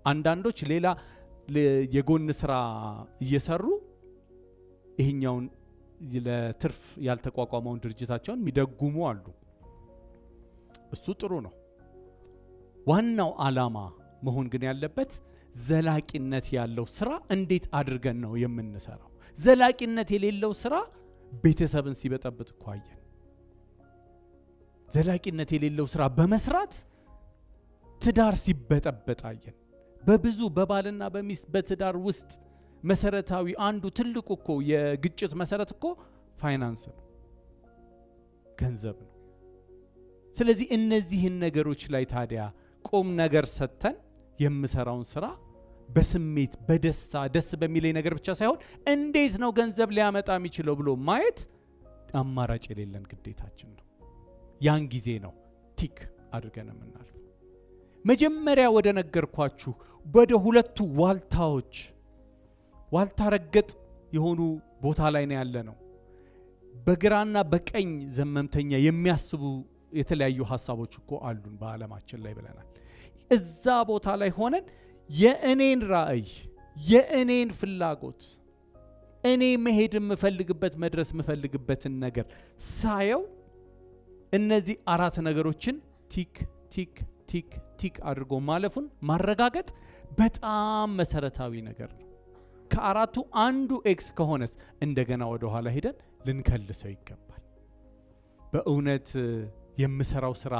አንዳንዶች ሌላ የጎን ስራ እየሰሩ ይሄኛውን ለትርፍ ያልተቋቋመውን ድርጅታቸውን የሚደጉሙ አሉ። እሱ ጥሩ ነው። ዋናው ዓላማ መሆን ግን ያለበት ዘላቂነት ያለው ስራ እንዴት አድርገን ነው የምንሰራው? ዘላቂነት የሌለው ስራ ቤተሰብን ሲበጠብጥ እኮ አየን። ዘላቂነት የሌለው ስራ በመስራት ትዳር ሲበጠበጥ አየን። በብዙ በባልና በሚስት በትዳር ውስጥ መሰረታዊ አንዱ ትልቁ እኮ የግጭት መሰረት እኮ ፋይናንስ ነው፣ ገንዘብ ነው። ስለዚህ እነዚህን ነገሮች ላይ ታዲያ ቁም ነገር ሰተን የምሰራውን ስራ በስሜት በደስታ ደስ በሚለኝ ነገር ብቻ ሳይሆን እንዴት ነው ገንዘብ ሊያመጣ የሚችለው ብሎ ማየት አማራጭ የሌለን ግዴታችን ነው። ያን ጊዜ ነው ቲክ አድርገን የምናልፈው። መጀመሪያ ወደ ነገርኳችሁ ወደ ሁለቱ ዋልታዎች ዋልታ ረገጥ የሆኑ ቦታ ላይ ነው ያለ ነው። በግራና በቀኝ ዘመምተኛ የሚያስቡ የተለያዩ ሐሳቦች እኮ አሉን በዓለማችን ላይ ብለናል። እዛ ቦታ ላይ ሆነን የእኔን ራእይ የእኔን ፍላጎት እኔ መሄድ የምፈልግበት መድረስ የምፈልግበትን ነገር ሳየው እነዚህ አራት ነገሮችን ቲክ ቲክ ቲክ ቲክ አድርጎ ማለፉን ማረጋገጥ በጣም መሰረታዊ ነገር ነው። ከአራቱ አንዱ ኤክስ ከሆነስ እንደገና ወደ ኋላ ሄደን ልንከልሰው ይገባል። በእውነት የምሰራው ስራ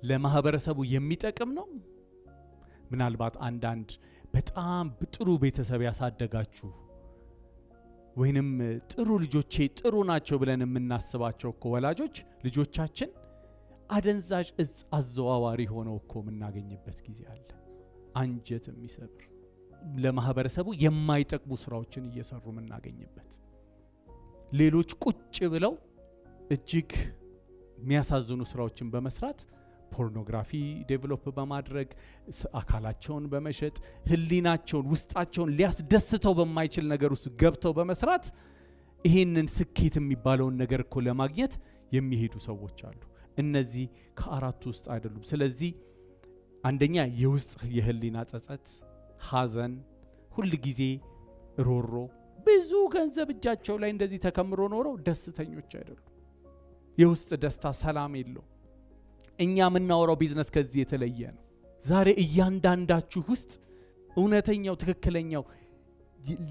ለማህበረሰቡ የሚጠቅም ነው? ምናልባት አንዳንድ በጣም ጥሩ ቤተሰብ ያሳደጋችሁ ወይንም ጥሩ ልጆቼ ጥሩ ናቸው ብለን የምናስባቸው እኮ ወላጆች ልጆቻችን አደንዛዥ እጽ አዘዋዋሪ ሆነው እኮ የምናገኝበት ጊዜ አለ። አንጀት የሚሰብር ለማህበረሰቡ የማይጠቅሙ ስራዎችን እየሰሩ የምናገኝበት፣ ሌሎች ቁጭ ብለው እጅግ የሚያሳዝኑ ስራዎችን በመስራት ፖርኖግራፊ ዴቨሎፕ በማድረግ አካላቸውን በመሸጥ ህሊናቸውን ውስጣቸውን ሊያስደስተው በማይችል ነገር ውስጥ ገብተው በመስራት ይሄንን ስኬት የሚባለውን ነገር እኮ ለማግኘት የሚሄዱ ሰዎች አሉ። እነዚህ ከአራቱ ውስጥ አይደሉም። ስለዚህ አንደኛ የውስጥ የህሊና ጸጸት፣ ሐዘን፣ ሁል ጊዜ ሮሮ፣ ብዙ ገንዘብ እጃቸው ላይ እንደዚህ ተከምሮ ኖረው ደስተኞች አይደሉም። የውስጥ ደስታ ሰላም የለው። እኛ የምናወራው ቢዝነስ ከዚህ የተለየ ነው። ዛሬ እያንዳንዳችሁ ውስጥ እውነተኛው ትክክለኛው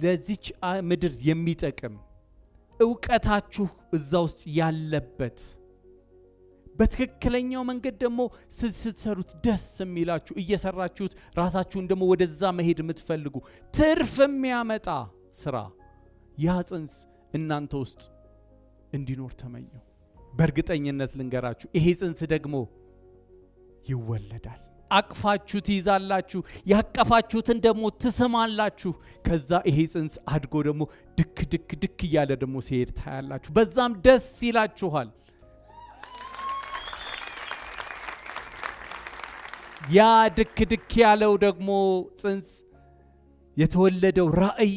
ለዚች ምድር የሚጠቅም ዕውቀታችሁ እዛ ውስጥ ያለበት በትክክለኛው መንገድ ደግሞ ስትሰሩት ደስ የሚላችሁ እየሰራችሁት ራሳችሁን ደግሞ ወደዛ መሄድ የምትፈልጉ ትርፍ የሚያመጣ ስራ ያ ጽንስ እናንተ ውስጥ እንዲኖር ተመኘው። በእርግጠኝነት ልንገራችሁ ይሄ ጽንስ ደግሞ ይወለዳል። አቅፋችሁ ትይዛላችሁ፣ ያቀፋችሁትን ደግሞ ትስማላችሁ። ከዛ ይሄ ጽንስ አድጎ ደግሞ ድክ ድክ ድክ እያለ ደግሞ ሲሄድ ታያላችሁ። በዛም ደስ ይላችኋል። ያ ድክ ድክ ያለው ደግሞ ጽንስ የተወለደው ራእይ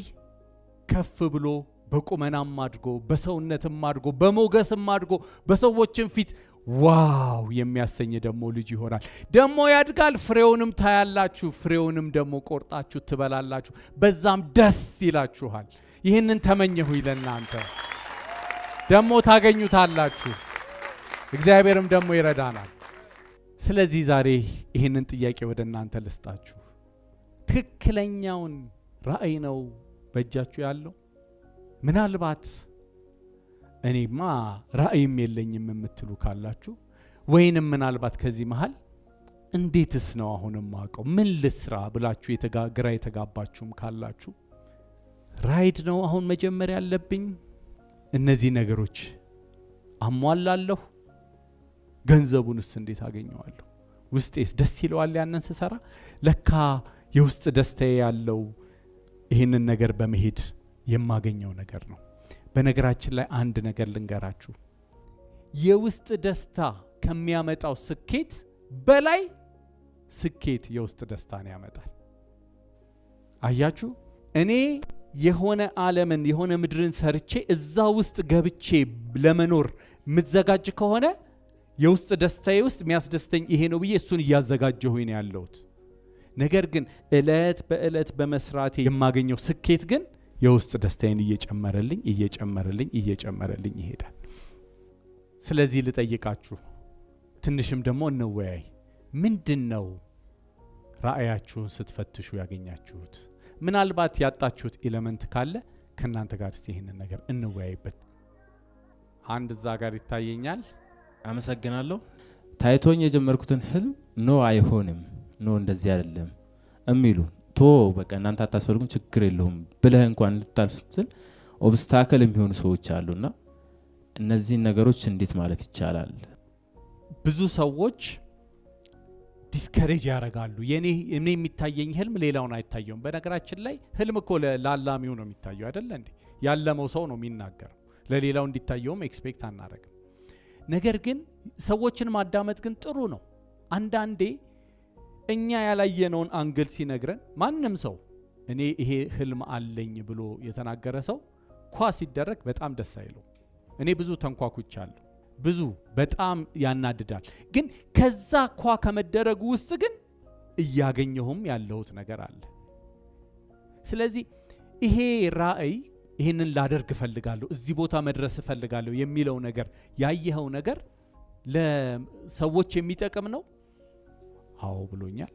ከፍ ብሎ በቁመናም አድጎ በሰውነትም አድጎ በሞገስም አድጎ በሰዎችም ፊት ዋው የሚያሰኝ ደግሞ ልጅ ይሆናል። ደግሞ ያድጋል፣ ፍሬውንም ታያላችሁ፣ ፍሬውንም ደግሞ ቆርጣችሁ ትበላላችሁ። በዛም ደስ ይላችኋል። ይህንን ተመኘሁ ለእናንተ ደግሞ ታገኙታላችሁ። እግዚአብሔርም ደግሞ ይረዳናል። ስለዚህ ዛሬ ይህንን ጥያቄ ወደ እናንተ ልስጣችሁ። ትክክለኛውን ራእይ ነው በእጃችሁ ያለው? ምናልባት እኔማ ራእይም የለኝም የምትሉ ካላችሁ፣ ወይንም ምናልባት ከዚህ መሃል እንዴትስ ነው አሁንም ማቀው ምን ልስራ ብላችሁ ግራ የተጋባችሁም ካላችሁ፣ ራይድ ነው አሁን መጀመሪያ ያለብኝ፣ እነዚህ ነገሮች አሟላለሁ፣ ገንዘቡንስ እንዴት አገኘዋለሁ? ውስጤስ ደስ ይለዋል ያንን ስሰራ? ለካ የውስጥ ደስታዬ ያለው ይህንን ነገር በመሄድ የማገኘው ነገር ነው። በነገራችን ላይ አንድ ነገር ልንገራችሁ፣ የውስጥ ደስታ ከሚያመጣው ስኬት በላይ ስኬት የውስጥ ደስታን ያመጣል። አያችሁ፣ እኔ የሆነ ዓለምን የሆነ ምድርን ሰርቼ እዛ ውስጥ ገብቼ ለመኖር ምትዘጋጅ ከሆነ የውስጥ ደስታዬ ውስጥ የሚያስደስተኝ ይሄ ነው ብዬ እሱን እያዘጋጀሁኝ ነው ያለሁት። ነገር ግን እለት በእለት በመስራቴ የማገኘው ስኬት ግን የውስጥ ደስታዬን እየጨመረልኝ ይሄዳል። ስለዚህ ልጠይቃችሁ፣ ትንሽም ደግሞ እንወያይ። ምንድነው ራእያችሁን ስትፈትሹ ያገኛችሁት? ምናልባት ያጣችሁት ኤሌመንት ካለ ከናንተ ጋር እስቲ ይሄንን ነገር እንወያይበት። አንድ እዛ ጋር ይታየኛል። አመሰግናለሁ። ታይቶኝ የጀመርኩትን ህልም ኖ አይሆንም፣ ኖ እንደዚህ አይደለም እሚሉ በቃ እናንተ አታስፈልጉም ችግር የለውም ብለህ እንኳን ልታልፍ ስትል ኦብስታክል የሚሆኑ ሰዎች አሉና እነዚህን ነገሮች እንዴት ማለፍ ይቻላል? ብዙ ሰዎች ዲስከሬጅ ያደርጋሉ። እኔ የሚታየኝ ህልም ሌላውን አይታየውም። በነገራችን ላይ ህልም እኮ ላላሚው ነው የሚታየው አይደለ እንዴ? ያለመው ሰው ነው የሚናገረው። ለሌላው እንዲታየውም ኤክስፔክት አናደርግም። ነገር ግን ሰዎችን ማዳመጥ ግን ጥሩ ነው። አንዳንዴ እኛ ያላየነውን አንግል ሲነግረን ማንም ሰው እኔ ይሄ ህልም አለኝ ብሎ የተናገረ ሰው ሲደረግ በጣም ደስ አይለው። እኔ ብዙ ተንኳኩቻለሁ። ብዙ በጣም ያናድዳል። ግን ከዛ ከመደረጉ ውስጥ ግን እያገኘሁም ያለሁት ነገር አለ። ስለዚህ ይሄ ራእይ ይሄንን ላደርግ እፈልጋለሁ፣ እዚህ ቦታ መድረስ እፈልጋለሁ የሚለው ነገር ያየኸው ነገር ለሰዎች የሚጠቅም ነው? አዎ ብሎኛል።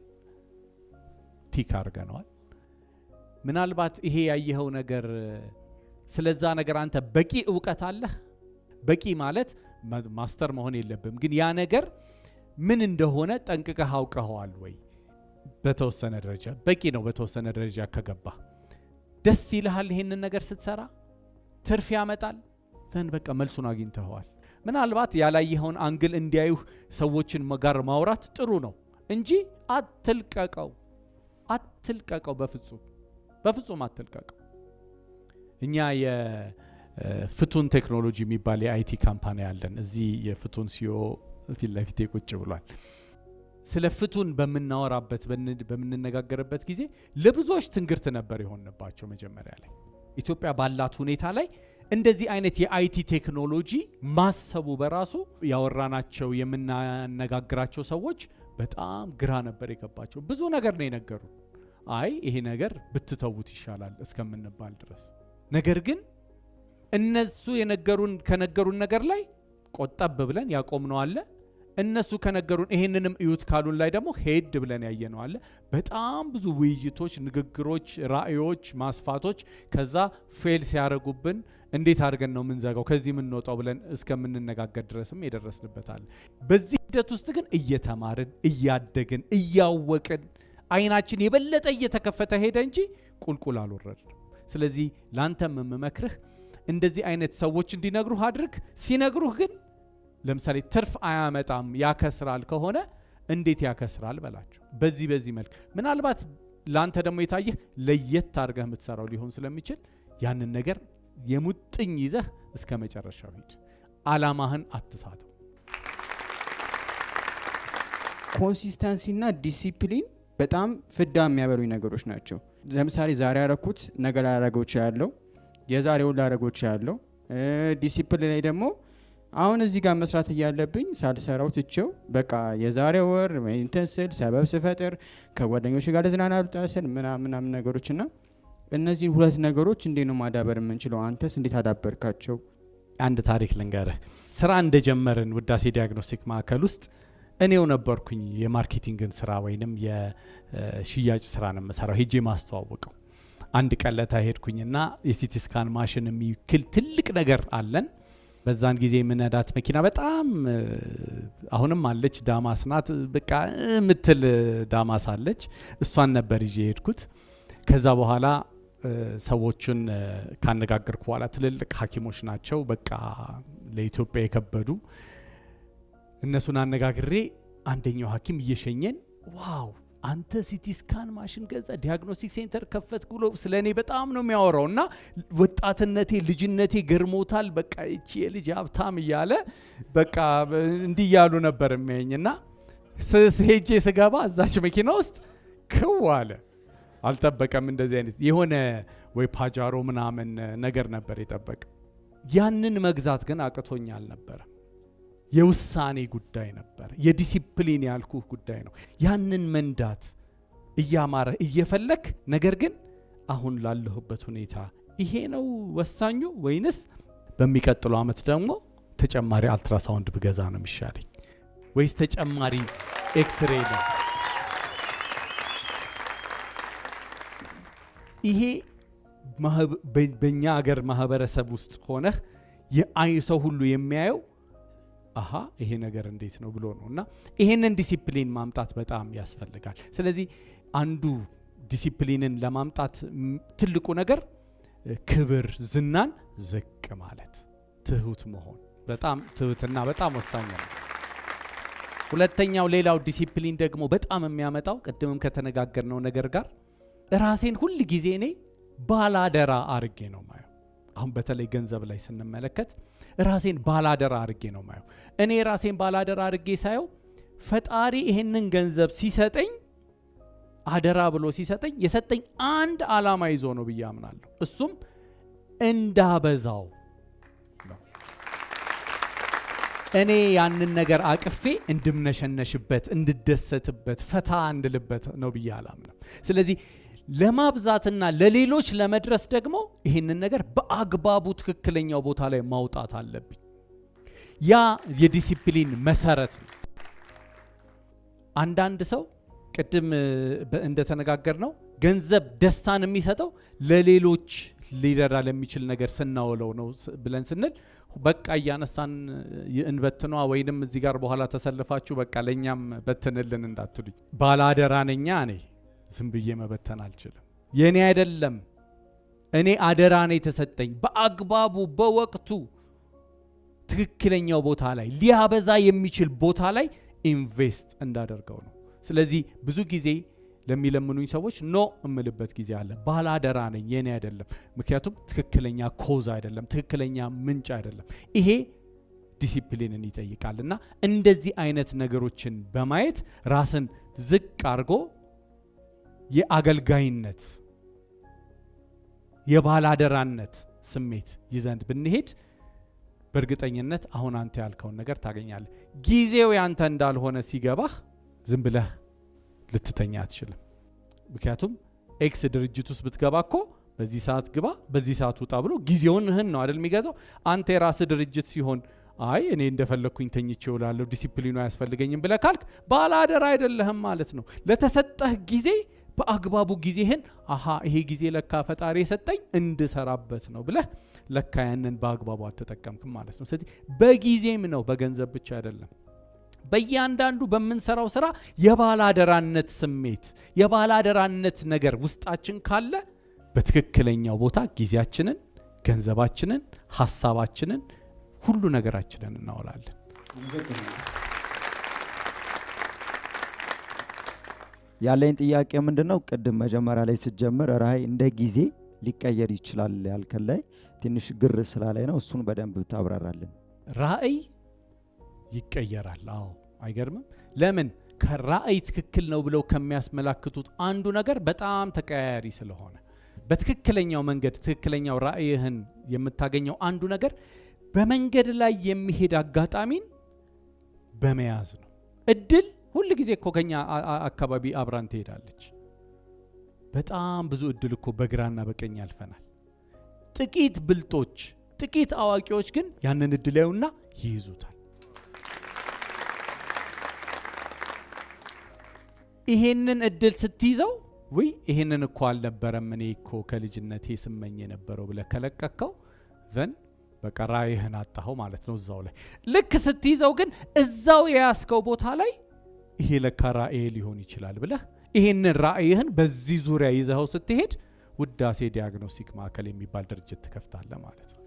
ቲክ አድርገነዋል። ምናልባት ይሄ ያየኸው ነገር ስለዛ ነገር አንተ በቂ እውቀት አለህ? በቂ ማለት ማስተር መሆን የለብም፣ ግን ያ ነገር ምን እንደሆነ ጠንቅቀህ አውቀኸዋል ወይ? በተወሰነ ደረጃ በቂ ነው። በተወሰነ ደረጃ ከገባ ደስ ይልሃል። ይሄንን ነገር ስትሰራ ትርፍ ያመጣል ዘንድ በቃ መልሱን አግኝተኸዋል። ምናልባት ያላየኸውን አንግል እንዲያዩህ ሰዎችን ጋር ማውራት ጥሩ ነው እንጂ አትልቀቀው። በፍጹም አትልቀቀው። እኛ የፍቱን ቴክኖሎጂ የሚባል የአይቲ ካምፓኒ አለን። እዚህ የፍቱን ሲኦ ፊት ለፊቴ ቁጭ ብሏል። ስለ ፍቱን በምንነጋገርበት ጊዜ ለብዙዎች ትንግርት ነበር የሆነባቸው። መጀመሪያ ላይ ኢትዮጵያ ባላት ሁኔታ ላይ እንደዚህ አይነት የአይቲ ቴክኖሎጂ ማሰቡ በራሱ ያወራናቸው የምናነጋግራቸው ሰዎች በጣም ግራ ነበር የገባቸው። ብዙ ነገር ነው የነገሩ። አይ ይሄ ነገር ብትተውት ይሻላል እስከምንባል ድረስ። ነገር ግን እነሱ ከነገሩን ነገር ላይ ቆጠብ ብለን ያቆምነው አለ። እነሱ ከነገሩን ይሄንንም እዩት ካሉን ላይ ደግሞ ሄድ ብለን ያየነው አለ። በጣም ብዙ ውይይቶች፣ ንግግሮች፣ ራእዮች፣ ማስፋቶች ከዛ ፌል ሲያደርጉብን እንዴት አድርገን ነው የምንዘጋው ከዚህ የምንወጣው ብለን እስከምንነጋገር ድረስም የደረስንበታል። በዚህ ሂደት ውስጥ ግን እየተማርን እያደግን እያወቅን አይናችን የበለጠ እየተከፈተ ሄደ እንጂ ቁልቁል አልወረድንም። ስለዚህ ላንተም የምመክርህ እንደዚህ አይነት ሰዎች እንዲነግሩህ አድርግ። ሲነግሩህ ግን ለምሳሌ ትርፍ አያመጣም ያከስራል ከሆነ እንዴት ያከስራል በላቸው። በዚህ መልክ ምናልባት ላንተ ደግሞ የታየህ ለየት አድርገህ የምትሰራው ሊሆን ስለሚችል ያንን ነገር የሙጥኝ ይዘህ እስከ መጨረሻው ሂድ። አላማህን አትሳተው። ኮንሲስተንሲ እና ዲሲፕሊን በጣም ፍዳ የሚያበሉኝ ነገሮች ናቸው። ለምሳሌ ዛሬ ያረኩት ነገ ላረገው ይችላል፣ የዛሬውን ላረገው ይችላል። ዲሲፕሊን ላይ ደግሞ አሁን እዚህ ጋር መስራት እያለብኝ ሳልሰራው ትቼው በቃ የዛሬ ወር እንትን ስል ሰበብ ስፈጥር ከጓደኞች ጋር ለዝናና ልጣስል ምናምን ነገሮችና እነዚህ ሁለት ነገሮች እንዴት ነው ማዳበር የምንችለው? አንተስ እንዴት አዳበርካቸው? አንድ ታሪክ ልንገርህ። ስራ እንደጀመርን ውዳሴ ዲያግኖስቲክ ማዕከል ውስጥ እኔው ነበርኩኝ የማርኬቲንግን ስራ ወይንም የሽያጭ ስራ ነው የምሰራው፣ ሄጄ ማስተዋወቀው። አንድ ቀለታ ሄድኩኝና የሲቲ ስካን ማሽን የሚክል ትልቅ ነገር አለን። በዛን ጊዜ የምነዳት መኪና በጣም አሁንም አለች፣ ዳማስ ናት። በቃ ምትል ዳማስ አለች። እሷን ነበር ይዤ ሄድኩት። ከዛ በኋላ ሰዎችን ካነጋገርኩ በኋላ ትልልቅ ሐኪሞች ናቸው፣ በቃ ለኢትዮጵያ የከበዱ። እነሱን አነጋግሬ አንደኛው ሐኪም እየሸኘን ዋው አንተ ሲቲ ስካን ማሽን ገዛ፣ ዲያግኖስቲክ ሴንተር ከፈትክ ብሎ ስለኔ በጣም ነው የሚያወራው እና ወጣትነቴ ልጅነቴ ገርሞታል። በቃ እቺ የልጅ ሀብታም እያለ በቃ እንዲህ ያሉ ነበር የሚያየኝና ሄጄ ስገባ እዛች መኪና ውስጥ ክው አለ። አልጠበቀም እንደዚህ አይነት የሆነ ወይ ፓጃሮ ምናምን ነገር ነበር የጠበቀ። ያንን መግዛት ግን አቅቶኝ አልነበረም። የውሳኔ ጉዳይ ነበር፣ የዲሲፕሊን ያልኩህ ጉዳይ ነው። ያንን መንዳት እያማረ እየፈለክ ነገር ግን አሁን ላለሁበት ሁኔታ ይሄ ነው ወሳኙ ወይንስ በሚቀጥለው አመት ደግሞ ተጨማሪ አልትራሳውንድ ብገዛ ነው የሚሻለኝ ወይስ ተጨማሪ ኤክስሬ ነው? ይሄ በእኛ ሀገር ማህበረሰብ ውስጥ ሆነህ ሰው ሁሉ የሚያየው አሃ ይሄ ነገር እንዴት ነው ብሎ ነው እና ይሄንን ዲሲፕሊን ማምጣት በጣም ያስፈልጋል። ስለዚህ አንዱ ዲሲፕሊንን ለማምጣት ትልቁ ነገር ክብር፣ ዝናን ዝቅ ማለት፣ ትሁት መሆን። በጣም ትሁትና በጣም ወሳኝ ነው። ሁለተኛው ሌላው ዲሲፕሊን ደግሞ በጣም የሚያመጣው ቅድምም ከተነጋገርነው ነገር ጋር ራሴን ሁል ጊዜ እኔ ባላደራ አርጌ ነው ማየው። አሁን በተለይ ገንዘብ ላይ ስንመለከት ራሴን ባላደራ አርጌ ነው ማየው። እኔ ራሴን ባላደራ አርጌ ሳየው ፈጣሪ ይሄንን ገንዘብ ሲሰጠኝ አደራ ብሎ ሲሰጠኝ የሰጠኝ አንድ ዓላማ ይዞ ነው ብዬ አምናለሁ። እሱም እንዳበዛው ነው። እኔ ያንን ነገር አቅፌ እንድምነሸነሽበት፣ እንድደሰትበት፣ ፈታ እንድልበት ነው ብዬ አላምንም። ስለዚህ ለማብዛትና ለሌሎች ለመድረስ ደግሞ ይህንን ነገር በአግባቡ ትክክለኛው ቦታ ላይ ማውጣት አለብኝ። ያ የዲሲፕሊን መሰረት ነው። አንዳንድ ሰው ቅድም እንደተነጋገር ነው ገንዘብ ደስታን የሚሰጠው ለሌሎች ሊረዳ ለሚችል ነገር ስናውለው ነው ብለን ስንል በቃ እያነሳን እንበትኗ ወይንም እዚህ ጋር በኋላ ተሰልፋችሁ በቃ ለኛም በትንልን እንዳትሉኝ። ባላደራ ነኛ እኔ ዝም ብዬ መበተን አልችልም። የኔ አይደለም፣ እኔ አደራ ነው የተሰጠኝ። በአግባቡ በወቅቱ ትክክለኛው ቦታ ላይ ሊያበዛ የሚችል ቦታ ላይ ኢንቨስት እንዳደርገው ነው። ስለዚህ ብዙ ጊዜ ለሚለምኑኝ ሰዎች ኖ እምልበት ጊዜ አለ። ባላደራ ነኝ፣ የኔ አይደለም። ምክንያቱም ትክክለኛ ኮዝ አይደለም፣ ትክክለኛ ምንጭ አይደለም። ይሄ ዲሲፕሊንን ይጠይቃል እና እንደዚህ አይነት ነገሮችን በማየት ራስን ዝቅ አድርጎ የአገልጋይነት የባላደራነት ስሜት ይዘን ብንሄድ በእርግጠኝነት አሁን አንተ ያልከውን ነገር ታገኛለህ። ጊዜው ያንተ እንዳልሆነ ሲገባህ ዝም ብለህ ልትተኛ አትችልም። ምክንያቱም ኤክስ ድርጅት ውስጥ ብትገባ እኮ በዚህ ሰዓት ግባ በዚህ ሰዓት ውጣ ብሎ ጊዜውንህን ነው አይደል የሚገዛው። አንተ የራስህ ድርጅት ሲሆን አይ እኔ እንደፈለግኩኝ ተኝቼ እውላለሁ ዲሲፕሊኑ አያስፈልገኝም ብለህ ካልክ ባላደራ አይደለህም ማለት ነው። ለተሰጠህ ጊዜ በአግባቡ ጊዜህን ይሄ ጊዜ ለካ ፈጣሪ የሰጠኝ እንድሰራበት ነው ብለህ ለካ ያንን በአግባቡ አልተጠቀምክም ማለት ነው። ስለዚህ በጊዜም ነው፣ በገንዘብ ብቻ አይደለም። በእያንዳንዱ በምንሰራው ስራ የባላደራነት ስሜት የባላደራነት ነገር ውስጣችን ካለ በትክክለኛው ቦታ ጊዜያችንን፣ ገንዘባችንን፣ ሀሳባችንን፣ ሁሉ ነገራችንን እናውላለን። ያለኝ ጥያቄ ምንድነው? ቅድም መጀመሪያ ላይ ስትጀምር ራዕይ እንደ ጊዜ ሊቀየር ይችላል ያልከን ላይ ትንሽ ግር ስላለኝ ነው። እሱን በደንብ ታብራራልን። ራዕይ ይቀየራል። አዎ አይገርምም? ለምን? ከራዕይ ትክክል ነው ብለው ከሚያስመላክቱት አንዱ ነገር በጣም ተቀያያሪ ስለሆነ በትክክለኛው መንገድ ትክክለኛው ራዕይህን የምታገኘው አንዱ ነገር በመንገድ ላይ የሚሄድ አጋጣሚን በመያዝ ነው። እድል ሁል ጊዜ እኮ ከኛ አካባቢ አብራን ትሄዳለች። በጣም ብዙ እድል እኮ በግራና በቀኝ ያልፈናል። ጥቂት ብልጦች፣ ጥቂት አዋቂዎች ግን ያንን እድል ያዩና ይይዙታል። ይሄንን እድል ስትይዘው ወይ ይሄንን እኮ አልነበረም እኔ እኮ ከልጅነቴ ስመኝ የነበረው ብለህ ከለቀቀው ዘን በቃ ራዕይህን አጣኸው ማለት ነው። እዛው ላይ ልክ ስትይዘው ግን እዛው የያዝከው ቦታ ላይ ይሄ ለካ ራዕይ ሊሆን ይችላል ብለህ ይሄንን ራዕይህን በዚህ ዙሪያ ይዘኸው ስትሄድ ውዳሴ ዲያግኖስቲክ ማዕከል የሚባል ድርጅት ትከፍታለህ ማለት ነው።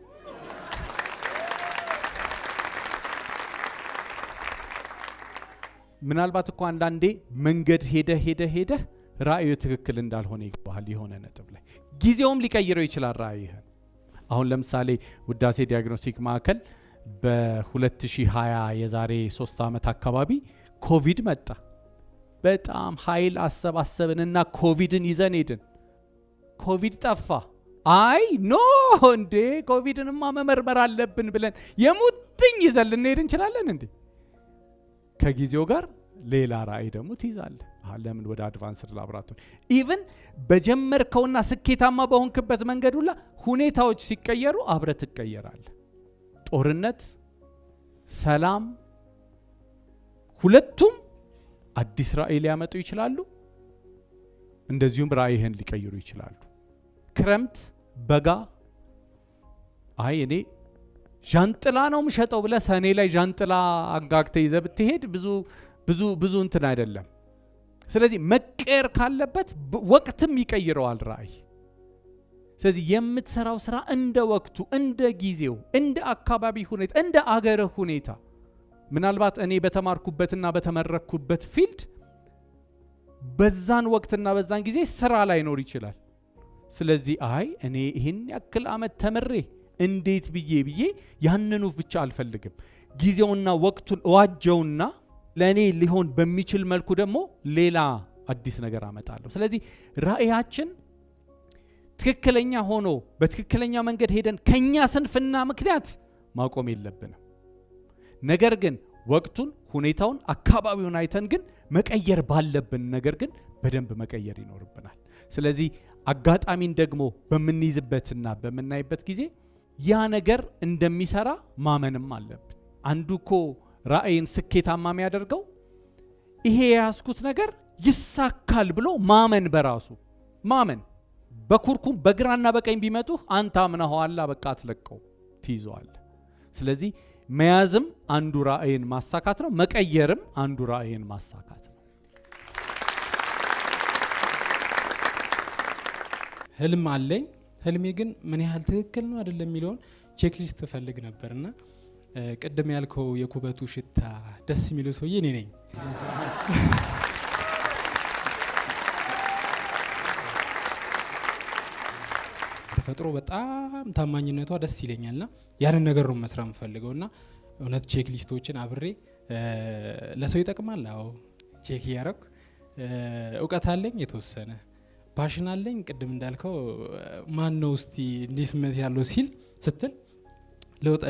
ምናልባት እኮ አንዳንዴ መንገድ ሄደህ ራዕዩ ትክክል እንዳልሆነ ይገባሃል። የሆነ ነጥብ ላይ ጊዜውም ሊቀይረው ይችላል ራዕይህን። አሁን ለምሳሌ ውዳሴ ዲያግኖስቲክ ማዕከል በ2020 የዛሬ 3 ዓመት አካባቢ ኮቪድ መጣ። በጣም ኃይል አሰባሰብንና ኮቪድን ይዘን ሄድን። ኮቪድ ጠፋ። አይ ኖ እንዴ ኮቪድንማ መመርመር አለብን ብለን የሙጥኝ ይዘን ልንሄድ እንችላለን እንዴ? ከጊዜው ጋር ሌላ ራዕይ ደግሞ ትይዛለህ። ለምን ወደ አድቫንስድ ላብራቶሪ ኢቭን በጀመርከውና ስኬታማ በሆንክበት መንገድ ሁላ ሁኔታዎች ሲቀየሩ አብረህ ትቀየራለህ። ጦርነት፣ ሰላም፣ ሁለቱም አዲስ ራዕይ ሊያመጡ ይችላሉ። እንደዚሁም ራዕይህን ሊቀይሩ ይችላሉ። ክረምት፣ በጋ አይ እኔ ዣንጥላ ነው ምሸጠው ብለህ ሰኔ ላይ ዣንጥላ አጋግተህ ይዘህ ብትሄድ ብዙ እንትን አይደለም። ስለዚህ መቀየር ካለበት ወቅትም ይቀይረዋል ራዕይ። ስለዚህ የምትሰራው ስራ እንደ ወቅቱ፣ እንደ ጊዜው፣ እንደ አካባቢ ሁኔታ፣ እንደ አገርህ ሁኔታ ምናልባት እኔ በተማርኩበትና በተመረኩበት ፊልድ በዛን ወቅትና በዛን ጊዜ ስራ ላይኖር ይችላል። ስለዚህ እኔ ይህን ያክል ዓመት ተምሬ እንዴት ብዬ ያንኑ ብቻ አልፈልግም። ጊዜውና ወቅቱን እዋጀውና ለእኔ ሊሆን በሚችል መልኩ ደግሞ ሌላ አዲስ ነገር አመጣለሁ። ስለዚህ ራእያችን ትክክለኛ ሆኖ በትክክለኛ መንገድ ሄደን ከኛ ስንፍና ምክንያት ማቆም የለብንም። ነገር ግን ወቅቱን፣ ሁኔታውን፣ አካባቢውን አይተን ግን መቀየር ባለብን ነገር ግን በደንብ መቀየር ይኖርብናል። ስለዚህ አጋጣሚን ደግሞ በምንይዝበትና በምናይበት ጊዜ ያ ነገር እንደሚሰራ ማመንም አለብን። አንዱ እኮ ራእይን ስኬታማ የሚያደርገው ይሄ የያዝኩት ነገር ይሳካል ብሎ ማመን፣ በራሱ ማመን። በኩርኩም በግራና በቀኝ ቢመጡ አንተ አምነኸዋል፣ በቃ አትለቀው፣ ትይዘዋል። ስለዚህ መያዝም አንዱ ራእይን ማሳካት ነው፣ መቀየርም አንዱ ራእይን ማሳካት ነው። ህልም አለኝ። ህልሜ ግን ምን ያህል ትክክል ነው አይደለም የሚለውን ቼክሊስት ፈልግ ነበርና ቅድም ያልከው የኩበቱ ሽታ ደስ የሚለው ሰውዬ እኔ ነኝ። ተፈጥሮ በጣም ታማኝነቷ ደስ ይለኛልና ያንን ነገር ነው መስራት የምፈልገውና እውነት ቼክሊስቶችን አብሬ ለሰው ይጠቅማል። አዎ ቼክ ያረኩ እውቀት አለኝ፣ የተወሰነ ፓሽን አለኝ። ቅድም እንዳልከው ማን ነው እስቲ እንዲህ ስሜት ያለው ሲል ስትል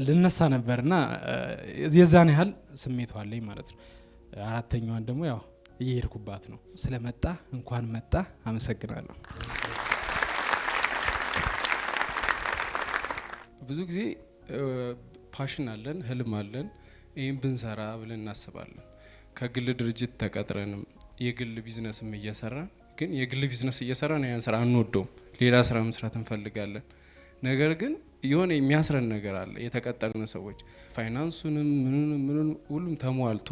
ልነሳ ነበርና የዛን ያህል ስሜቱ አለኝ ማለት ነው። አራተኛዋን ደግሞ ያው እየሄድኩባት ነው። ስለመጣ እንኳን መጣ፣ አመሰግናለሁ። ብዙ ጊዜ ፓሽን አለን፣ ህልም አለን፣ ይህም ብንሰራ ብለን እናስባለን። ከግል ድርጅት ተቀጥረንም የግል ቢዝነስም እየሰራን ግን የግል ቢዝነስ እየሰራን ያን ስራ አንወደውም፣ ሌላ ስራ መስራት እንፈልጋለን። ነገር ግን የሆነ የሚያስረን ነገር አለ። የተቀጠርን ሰዎች ፋይናንሱንም ምኑንም ሁሉም ተሟልቶ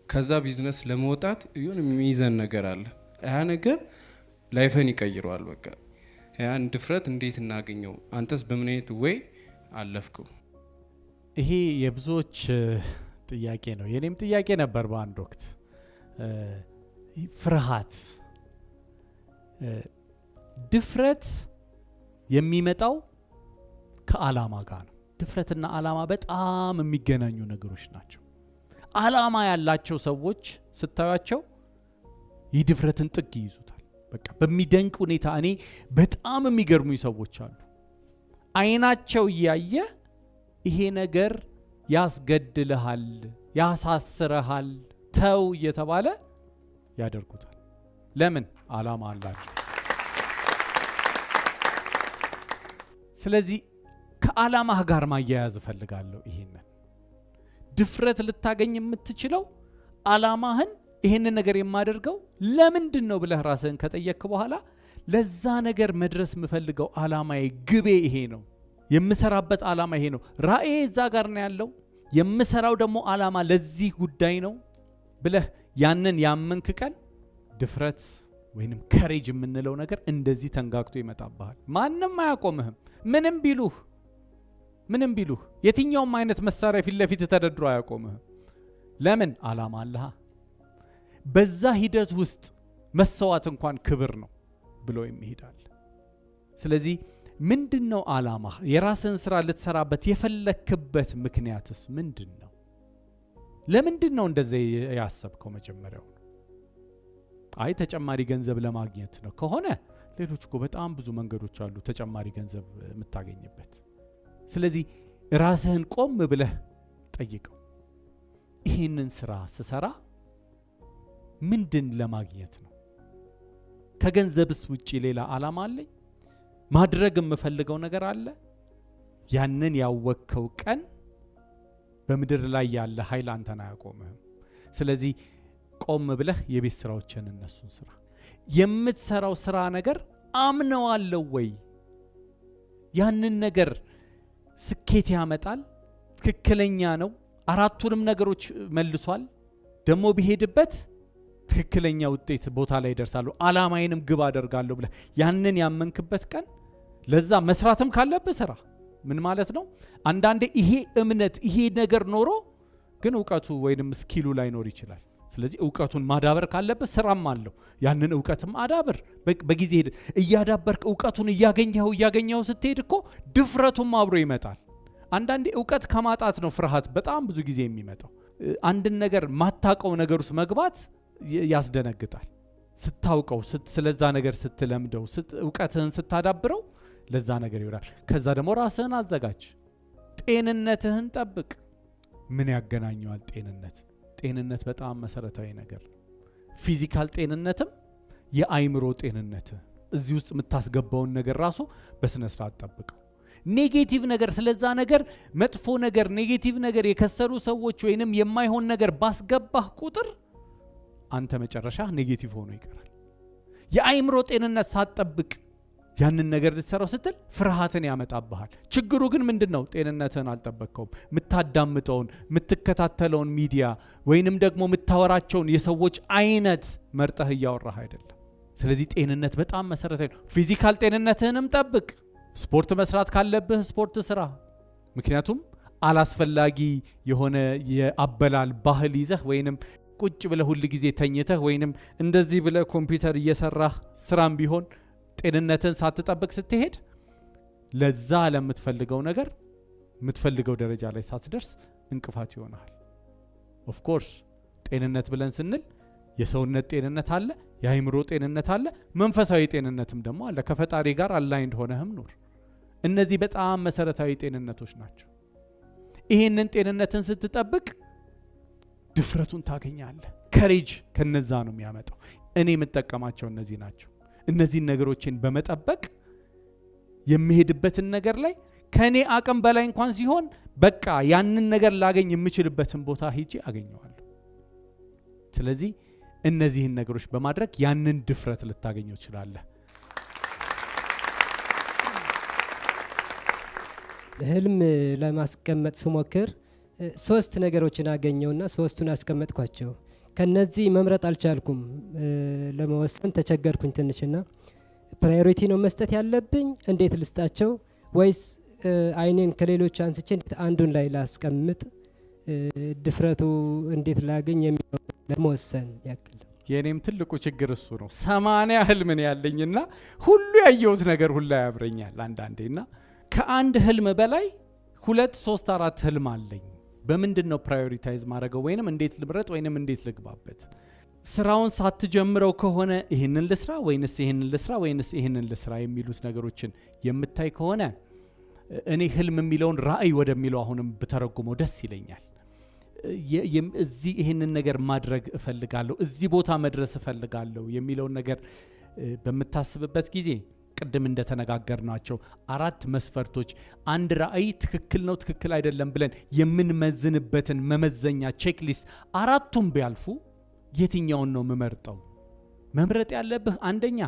ከዛ ቢዝነስ ለመውጣት የሆነ የሚይዘን ነገር አለ። ያ ነገር ላይፈን ይቀይረዋል። በቃ ያን ድፍረት እንዴት እናገኘው? አንተስ በምን አይነት ወይ አለፍከው? ይሄ የብዙዎች ጥያቄ ነው። የኔም ጥያቄ ነበር በአንድ ወቅት። ፍርሃት፣ ድፍረት የሚመጣው ከዓላማ ጋር ነው። ድፍረትና ዓላማ በጣም የሚገናኙ ነገሮች ናቸው። ዓላማ ያላቸው ሰዎች ስታዩቸው የድፍረትን ጥግ ይይዙታል። በቃ በሚደንቅ ሁኔታ እኔ በጣም የሚገርሙኝ ሰዎች አሉ። አይናቸው እያየ ይሄ ነገር ያስገድልሃል፣ ያሳስረሃል፣ ተው እየተባለ ያደርጉታል። ለምን? ዓላማ አላቸው። ስለዚህ ከዓላማህ ጋር ማያያዝ እፈልጋለሁ። ይሄንን ድፍረት ልታገኝ የምትችለው ዓላማህን ይሄንን ነገር የማደርገው ለምንድን ነው ብለህ ራስህን ከጠየቅክ በኋላ ለዛ ነገር መድረስ የምፈልገው ዓላማዬ፣ ግቤ ይሄ ነው፣ የምሰራበት ዓላማ ይሄ ነው፣ ራእዬ እዛ ጋር ነው ያለው፣ የምሰራው ደግሞ ዓላማ ለዚህ ጉዳይ ነው ብለህ ያንን ያመንክ ቀን ድፍረት ወይንም ከሬጅ የምንለው ነገር እንደዚህ ተንጋግቶ ይመጣብሃል። ማንም አያቆምህም። ምንም ቢሉህ የትኛውም አይነት መሳሪያ ፊት ለፊት ተደድሮ አያቆምህም። ለምን? ዓላማ አለህ። በዛ ሂደት ውስጥ መሰዋት እንኳን ክብር ነው ብሎ የሚሄዳል። ስለዚህ ምንድነው ዓላማ? የራስን ስራ ልትሰራበት የፈለክበት ምክንያትስ ምንድን ነው? ለምንድን ነው እንደዚህ ያሰብከው? መጀመሪያው አይ ተጨማሪ ገንዘብ ለማግኘት ነው ከሆነ ሌሎች እኮ በጣም ብዙ መንገዶች አሉ ተጨማሪ ገንዘብ የምታገኝበት። ስለዚህ ራስህን ቆም ብለህ ጠይቀው። ይህንን ስራ ስሰራ ምንድን ለማግኘት ነው? ከገንዘብስ ውጪ ሌላ ዓላማ አለኝ? ማድረግ የምፈልገው ነገር አለ? ያንን ያወቅከው ቀን በምድር ላይ ያለ ኃይል አንተን አያቆምህም። ስለዚህ ቆም ብለህ የቤት ስራዎችን እነሱን ስራ። የምትሰራው ስራ ነገር አምነዋለሁ ወይ? ያንን ነገር ስኬት ያመጣል፣ ትክክለኛ ነው፣ አራቱንም ነገሮች መልሷል፣ ደግሞ ቢሄድበት ትክክለኛ ውጤት ቦታ ላይ ይደርሳለሁ፣ ዓላማዬንም ግብ አደርጋለሁ ብለህ ያንን ያመንክበት ቀን ለዛ መስራትም ካለብህ ስራ። ምን ማለት ነው? አንዳንዴ ይሄ እምነት ይሄ ነገር ኖሮ ግን እውቀቱ ወይንም ስኪሉ ላይኖር ይችላል። ስለዚህ እውቀቱን ማዳበር ካለበት ስራም አለው። ያንን እውቀትም አዳብር። በጊዜ ሄደ እያዳበርክ እውቀቱን እያገኘው ስትሄድ እኮ ድፍረቱም አብሮ ይመጣል። አንዳንዴ እውቀት ከማጣት ነው ፍርሃት በጣም ብዙ ጊዜ የሚመጣው። አንድን ነገር ማታቀው ነገር ውስጥ መግባት ያስደነግጣል። ስታውቀው ስለዛ ነገር ስትለምደው እውቀትህን ስታዳብረው ለዛ ነገር ይወራል። ከዛ ደግሞ ራስህን አዘጋጅ። ጤንነትህን ጠብቅ። ምን ያገናኘዋል ጤንነት በጣም መሰረታዊ ነገር። ፊዚካል ጤንነትም የአይምሮ ጤንነት። እዚህ ውስጥ የምታስገባውን ነገር ራሱ በስነ ስርዓት ጠብቀው። ኔጌቲቭ ነገር ስለዛ ነገር መጥፎ ነገር ኔጌቲቭ ነገር የከሰሩ ሰዎች ወይንም የማይሆን ነገር ባስገባህ ቁጥር አንተ መጨረሻ ኔጌቲቭ ሆኖ ይቀራል። የአይምሮ ጤንነት ሳትጠብቅ ያንን ነገር ልትሰራው ስትል ፍርሃትን ያመጣብሃል። ችግሩ ግን ምንድነው? ጤንነትህን አልጠበቅከውም። የምታዳምጠውን የምትከታተለውን ሚዲያ ወይንም ደግሞ የምታወራቸውን የሰዎች አይነት መርጠህ እያወራህ አይደለም። ስለዚህ ጤንነት በጣም መሰረታዊ ነው። ፊዚካል ጤንነትህንም ጠብቅ። ስፖርት መስራት ካለብህ ስፖርት ስራ። ምክንያቱም አላስፈላጊ የሆነ የአበላል ባህል ይዘህ ወይንም ቁጭ ብለህ ሁል ጊዜ ተኝተህ ወይንም እንደዚህ ብለህ ኮምፒውተር እየሰራህ ስራም ቢሆን ጤንነትን ሳትጠብቅ ስትሄድ ለዛ ለምትፈልገው ነገር የምትፈልገው ደረጃ ላይ ሳትደርስ እንቅፋት ይሆናል። ኦፍ ኮርስ ጤንነት ብለን ስንል የሰውነት ጤንነት አለ፣ የአይምሮ ጤንነት አለ፣ መንፈሳዊ ጤንነትም ደግሞ አለ። ከፈጣሪ ጋር አላይንድ ሆነህም ኑር። እነዚህ በጣም መሰረታዊ ጤንነቶች ናቸው። ይሄንን ጤንነትን ስትጠብቅ ድፍረቱን ታገኛለህ። ከሬጅ ከነዛ ነው የሚያመጣው። እኔ የምጠቀማቸው እነዚህ ናቸው። እነዚህን ነገሮችን በመጠበቅ የሚሄድበትን ነገር ላይ ከኔ አቅም በላይ እንኳን ሲሆን በቃ ያንን ነገር ላገኝ የምችልበትን ቦታ ሄጄ አገኘዋለሁ። ስለዚህ እነዚህን ነገሮች በማድረግ ያንን ድፍረት ልታገኘው ትችላለህ። ህልም ለማስቀመጥ ስሞክር 3 ነገሮችን አገኘውና 3ቱን አስቀመጥኳቸው። ከነዚህ መምረጥ አልቻልኩም። ለመወሰን ተቸገርኩኝ ትንሽና ፕራዮሪቲ ነው መስጠት ያለብኝ፣ እንዴት ልስጣቸው? ወይስ አይኔን ከሌሎች አንስቼ እንዴት አንዱን ላይ ላስቀምጥ? ድፍረቱ እንዴት ላገኝ የሚለው ለመወሰን ያክል። የኔም ትልቁ ችግር እሱ ነው። 80 ህልም ነው ያለኝና ሁሉ ያየሁት ነገር ሁሉ ያብረኛል አንዳንዴና ከአንድ ህልም በላይ 2 3 4 ህልም አለኝ። በምንድነው ፕራዮሪታይዝ ማድረገው? ወይንም እንዴት ልምረጥ? ወይንም እንዴት ልግባበት? ስራውን ሳትጀምረው ከሆነ ይሄንን ልስራ ወይንስ ይሄንን ልስራ ወይንስ ይሄንን ልስራ የሚሉት ነገሮችን የምታይ ከሆነ እኔ ህልም የሚለውን ራእይ ወደሚለው አሁንም ብተረጉመው ደስ ይለኛል። እዚህ ይሄንን ነገር ማድረግ እፈልጋለሁ፣ እዚህ ቦታ መድረስ እፈልጋለሁ የሚለውን ነገር በምታስብበት ጊዜ ቅድም እንደተነጋገርናቸው 4 መስፈርቶች አንድ ራእይ ትክክል ነው ትክክል አይደለም ብለን የምንመዝንበትን መመዘኛ ቼክሊስት 4ቱም ቢያልፉ የትኛውን ነው መመርጠው? መምረጥ ያለብህ አንደኛ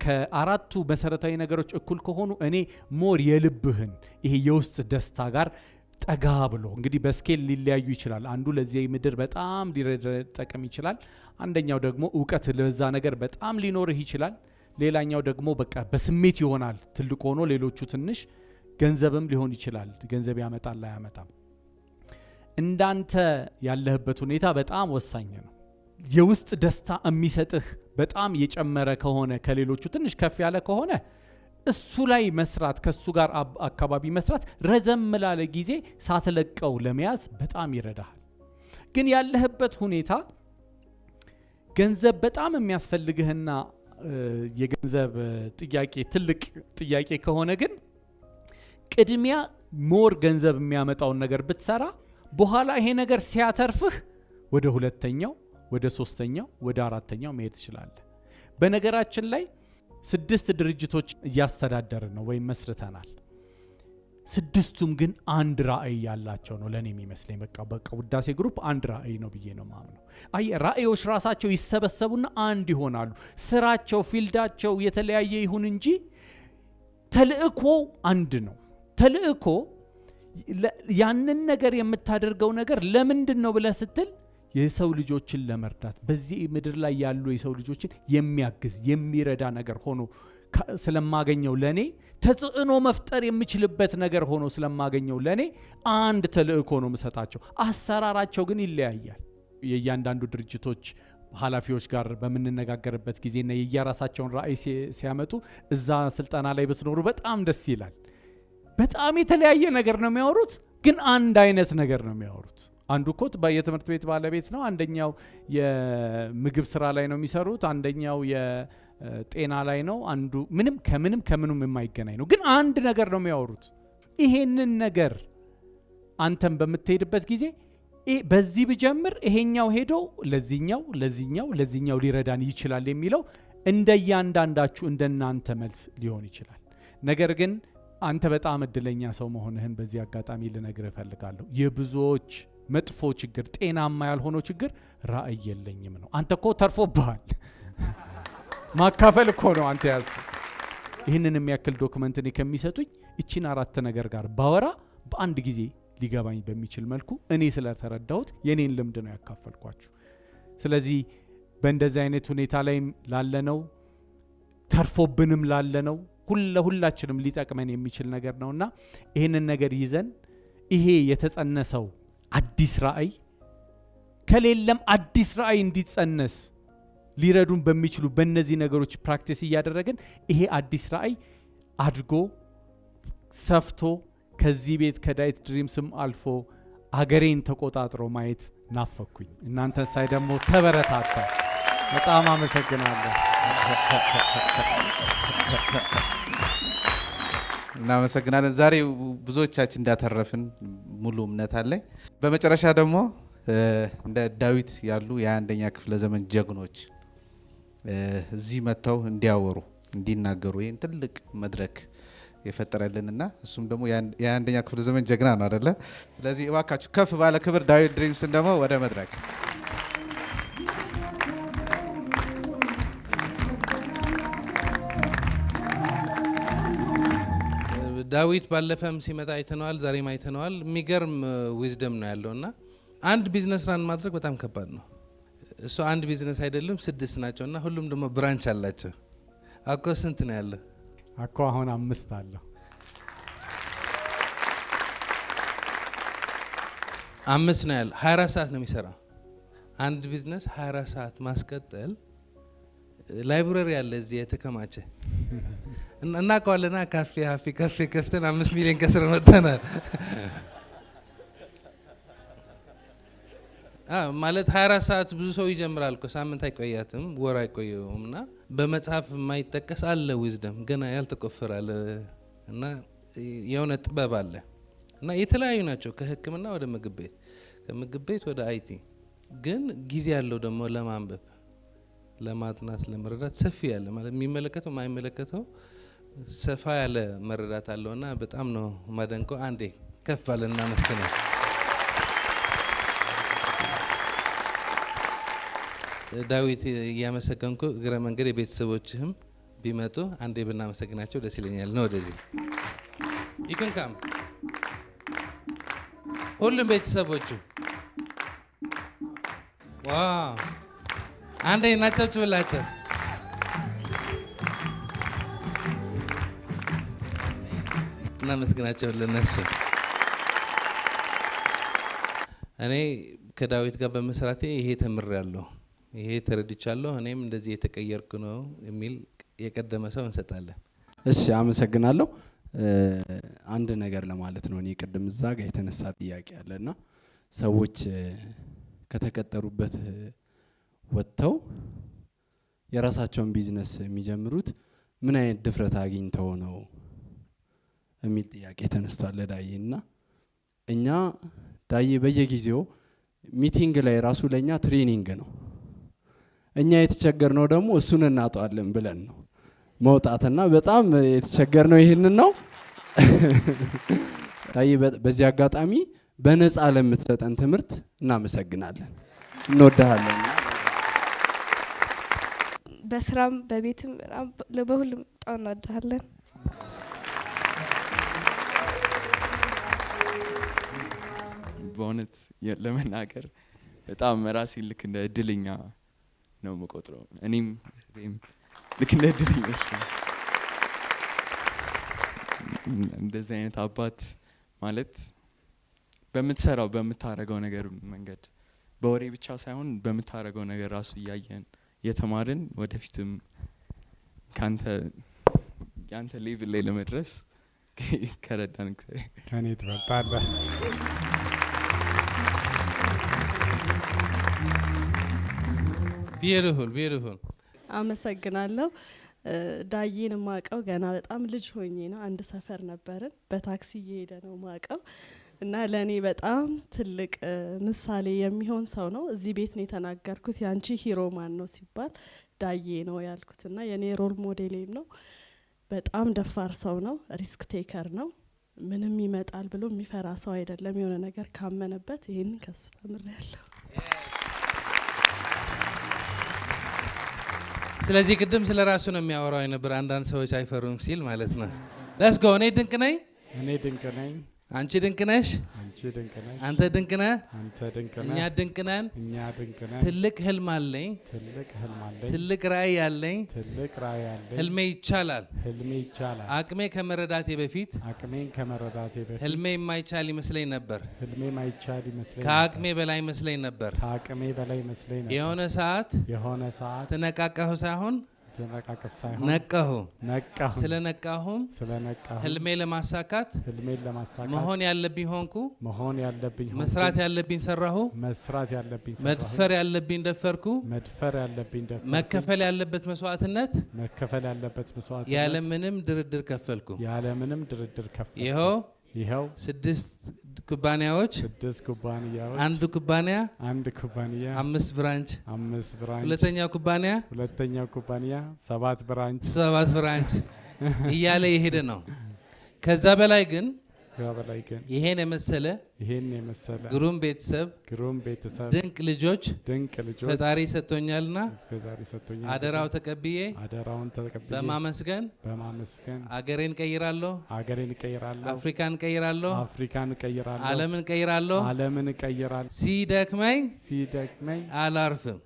ከ4ቱ መሰረታዊ ነገሮች እኩል ከሆኑ እኔ ሞር የልብህን ይሄ የውስጥ ደስታ ጋር ጠጋ ብሎ እንግዲህ በስኬል ሊለያዩ ይችላል። አንዱ ለዚህ ምድር በጣም ሊጠቅም ይችላል። አንደኛው ደግሞ እውቀት ለዛ ነገር በጣም ሊኖርህ ይችላል። ሌላኛው ደግሞ በቃ በስሜት ይሆናል ትልቅ ሆኖ፣ ሌሎቹ ትንሽ ገንዘብም ሊሆን ይችላል። ገንዘብ ያመጣል አያመጣም። እንዳንተ ያለህበት ሁኔታ በጣም ወሳኝ ነው። የውስጥ ደስታ የሚሰጥህ በጣም የጨመረ ከሆነ ከሌሎቹ ትንሽ ከፍ ያለ ከሆነ እሱ ላይ መስራት ከሱ ጋር አካባቢ መስራት ረዘም ላለ ጊዜ ሳትለቀው ለመያዝ በጣም ይረዳሃል። ግን ያለህበት ሁኔታ ገንዘብ በጣም የሚያስፈልግህና የገንዘብ ጥያቄ ትልቅ ጥያቄ ከሆነ ግን ቅድሚያ ሞር ገንዘብ የሚያመጣውን ነገር ብትሰራ በኋላ ይሄ ነገር ሲያተርፍህ ወደ 2ኛው ወደ 3ኛው ወደ 4ኛው መሄድ ትችላለህ። በነገራችን ላይ 6 ድርጅቶች እያስተዳደርን ነው ወይም መስርተናል። 6ቱም ግን አንድ ራእይ ያላቸው ነው ለኔ የሚመስለኝ። በቃ ውዳሴ ግሩፕ አንድ ራእይ ነው ብዬ ነው ማምነው። ራእዮች ራሳቸው ይሰበሰቡና አንድ ይሆናሉ። ስራቸው ፊልዳቸው የተለያየ ይሁን እንጂ ተልእኮ አንድ ነው። ተልእኮ ያንን ነገር የምታደርገው ነገር ለምንድን ነው ብለህ ስትል የሰው ልጆችን ለመርዳት በዚህ ምድር ላይ ያሉ የሰው ልጆችን የሚያግዝ የሚረዳ ነገር ሆኖ ስለማገኘው ለኔ ተጽዕኖ መፍጠር የምችልበት ነገር ሆኖ ስለማገኘው ለኔ አንድ ተልእኮ ነው የምሰጣቸው። አሰራራቸው ግን ይለያያል። የእያንዳንዱ ድርጅቶች ኃላፊዎች ጋር በምንነጋገርበት ጊዜና የየራሳቸውን ራዕይ ሲያመጡ እዛ ስልጠና ላይ ብትኖሩ በጣም ደስ ይላል። በጣም የተለያየ ነገር ነው የሚያወሩት፣ ግን አንድ አይነት ነገር ነው የሚያወሩት። አንዱ እኮ የትምህርት ቤት ባለቤት ነው፣ አንደኛው የምግብ ስራ ላይ ነው የሚሰሩት፣ አንደኛው የጤና ላይ ነው፣ አንዱ ከምንም የማይገናኝ ነው፣ ግን አንድ ነገር ነው የሚያወሩት። ይሄንን ነገር አንተም በምትሄድበት ጊዜ በዚህ ብጀምር ይሄኛው ሄዶ ለዚህኛው ሊረዳን ይችላል የሚለው እንደያንዳንዳችሁ እንደናንተ መልስ ሊሆን ይችላል። ነገር ግን አንተ በጣም እድለኛ ሰው መሆንህን በዚህ አጋጣሚ ልነግርህ እፈልጋለሁ። የብዙዎች መጥፎ ችግር፣ ጤናማ ያልሆነው ችግር ራዕይ የለኝም ነው። አንተ እኮ ተርፎብሃል። ማካፈል እኮ ነው አንተ ያዝከው። ይህንን የሚያክል ዶክመንት እኔ ከሚሰጡኝ እቺን 4 ነገር ጋር ባወራ በአንድ ጊዜ ሊገባኝ በሚችል መልኩ እኔ ስለተረዳሁት የኔን ልምድ ነው ያካፈልኳችሁ። ስለዚህ በእንደዚህ አይነት ሁኔታ ላይ ላለነው ተርፎብንም ላለነው ሁላችንም ሊጠቅመን የሚችል ነገር ነውና ይህንን ነገር ይዘን ይሄ የተጸነሰው አዲስ ራዕይ ከሌለም አዲስ ራዕይ እንዲጸነስ ሊረዱን በሚችሉ በእነዚህ ነገሮች ፕራክቲስ እያደረግን ይሄ አዲስ ራዕይ አድጎ ሰፍቶ ከዚህ ቤት ከዳዊት ድሪምስም አልፎ አገሬን ተቆጣጥሮ ማየት ናፈኩኝ። እናንተ ሳይ ደግሞ ተበረታታ። በጣም አመሰግናለሁ። እናመሰግናለን። ዛሬ ብዙዎቻችን እንዳተረፍን ሙሉ እምነት አለኝ። በመጨረሻ ደግሞ እንደ ዳዊት ያሉ የ21ኛ ክፍለ ዘመን ጀግኖች እዚህ መጥተው እንዲያወሩ እንዲናገሩ ይህን ትልቅ መድረክ የፈጠረልንና እሱም ደግሞ የ21ኛ ክፍለ ዘመን ጀግና ነው አይደለ? ስለዚህ እባካችሁ ከፍ ባለ ክብር ዳዊት ድሪምስን ደግሞ ወደ መድረክ ዳዊት ባለፈም ሲመጣ አይተነዋል፣ ዛሬም አይተነዋል። የሚገርም ዊዝደም ነው ያለውና አንድ ቢዝነስ ራን ማድረግ በጣም ከባድ ነው። እሱ አንድ ቢዝነስ አይደለም 6 ናቸውና ሁሉም ደግሞ ብራንች አላቸው። አኮ ስንት ነው ያለው? አኮ አሁን 5 አለው። 5 ነው ያለው። 24 ሰዓት ነው የሚሰራው አንድ ቢዝነስ 24 ሰዓት ማስቀጠል። ላይብረሪ ያለ እዚህ የተከማቸ እናውቀዋለና ካፌ ከፍተን 5 ሚሊዮን ከስር መጥተናል። ማለት 24 ሰዓት ብዙ ሰው ይጀምራል እኮ ሳምንት አይቆያትም፣ ወር አይቆየውም። እና በመጽሐፍ የማይጠቀስ አለ ዊዝደም ገና ያልተቆፈራል እና የሆነ ጥበብ አለ እና የተለያዩ ናቸው። ከሕክምና ወደ ምግብ ቤት፣ ከምግብ ቤት ወደ አይቲ። ግን ጊዜ ያለው ደግሞ ለማንበብ፣ ለማጥናት፣ ለመረዳት ሰፊ ያለ ማለት የሚመለከተው የማይመለከተው ሰፋ ያለ መረዳት አለውና በጣም ነው ማደንቆ። አንዴ ከፍ ባለና መስከነ ዳዊት እያመሰገንኩ እግረ መንገድ የቤተሰቦችህም ቢመጡ አንዴ ብናመሰግናቸው ደስ ይለኛል። ነው ወደዚህ ይክንካም ሁሉም ቤተሰቦቹ ዋው አንዴ እናጨብጭብላቸው። እናመስግናቸው ለነሱ። እኔ ከዳዊት ጋር በመስራቴ ይሄ ተምሬያለሁ፣ ይሄ ተረድቻለሁ፣ እኔም እንደዚህ የተቀየርኩ ነው የሚል የቀደመ ሰው እንሰጣለን። እሺ አመሰግናለሁ። አንድ ነገር ለማለት ነው። እኔ ቅድም እዛ ጋር የተነሳ ጥያቄ አለና ሰዎች ከተቀጠሩበት ወጥተው የራሳቸውን ቢዝነስ የሚጀምሩት ምን አይነት ድፍረት አግኝተው ነው የሚል ጥያቄ ተነስቷል ለዳዬ። እና እኛ ዳዬ በየጊዜው ሚቲንግ ላይ ራሱ ለኛ ትሬኒንግ ነው። እኛ የተቸገርነው ደግሞ እሱን እናጣዋለን ብለን ነው መውጣትና በጣም የተቸገርነው ይሄንን ነው። ዳዬ በዚህ አጋጣሚ በነፃ ለምትሰጠን ትምህርት እናመሰግናለን፣ እንወድሃለን። በስራም በቤትም በሁሉም በጣም እንወድሃለን። በእውነት ለመናገር በጣም ራሴን ልክ እንደ እድለኛ ነው የምቆጥረው። እኔም ልክ እንደ እድለኞች ነው። እንደዚህ አይነት አባት ማለት በምትሰራው በምታረገው ነገር መንገድ በወሬ ብቻ ሳይሆን በምታረገው ነገር ራሱ እያየን የተማርን ወደፊትም ያንተ ሌቭል ላይ ለመድረስ ከረዳን ከኔ ትበልጣለህ። ቢዩቲፉል ቢዩቲፉል። አመሰግናለሁ። ዳዬን ማቀው ገና በጣም ልጅ ሆኜ ነው። አንድ ሰፈር ነበርን፣ በታክሲ እየሄደ ነው ማቀው እና ለእኔ በጣም ትልቅ ምሳሌ የሚሆን ሰው ነው። እዚህ ቤት ነው የተናገርኩት። ያንቺ ሂሮ ማን ነው ሲባል ዳዬ ነው ያልኩት እና የኔ ሮል ሞዴሌም ነው። በጣም ደፋር ሰው ነው። ሪስክ ቴከር ነው። ምንም ይመጣል ብሎ የሚፈራ ሰው አይደለም። የሆነ ነገር ካመነበት ይሄንን ከሱ ተምሬያለሁ። ስለዚህ ቅድም ስለ ራሱ ነው የሚያወራው የነበር። አንዳንድ ሰዎች አይፈሩም ሲል ማለት ነው። ለስ ጎ። እኔ ድንቅ ነኝ፣ እኔ ድንቅ ነኝ፣ አንቺ ድንቅ ነሽ፣ አንቺ ድንቅ ነሽ፣ አንተ ድንቅ ነህ፣ አንተ ድንቅ ነህ፣ እኛ ድንቅ ነን፣ እኛ ድንቅ ነን። ትልቅ ህልም አለኝ፣ ትልቅ ህልም አለኝ፣ ትልቅ ራዕይ አለኝ፣ ትልቅ ራዕይ አለኝ። ህልሜ ይቻላል፣ ህልሜ ይቻላል። አቅሜ ከመረዳቴ በፊት አቅሜን ከመረዳቴ በፊት ህልሜ የማይቻል ይመስለኝ ነበር፣ ህልሜ ማይቻል ይመስለኝ፣ ከአቅሜ በላይ ይመስለኝ ነበር፣ ከአቅሜ በላይ ይመስለኝ ነበር። የሆነ ሰዓት ተነቃቃሁ ሳይሆን ተነቃቀፍ ሳይሆን ነቃሁ። ስለነቃሁም ህልሜ ለማሳካት መሆን ያለብኝ ሆንኩ፣ መስራት ያለብኝ ሰራሁ፣ መድፈር ያለብኝ ደፈርኩ፣ መከፈል ያለበት መስዋዕትነት ያለምንም ድርድር ከፈልኩ። ይኸው 6 ኩባንያዎች፣ አንድ ኩባንያ 5 ብራንች፣ ሁለተኛው ኩባንያ 7 ብራንች እያለ የሄደ ነው። ከዛ በላይ ግን ይሄን የመሰለ ግሩም ቤተሰብ ድንቅ ልጆች ፈጣሪ ሰጥቶኛልና አደራው ተቀብዬ በማመስገን አገሬን ቀይራለሁ፣ አፍሪካን ቀይራለሁ፣ ዓለምን ቀይራለሁ። ሲደክመኝ አላርፍም።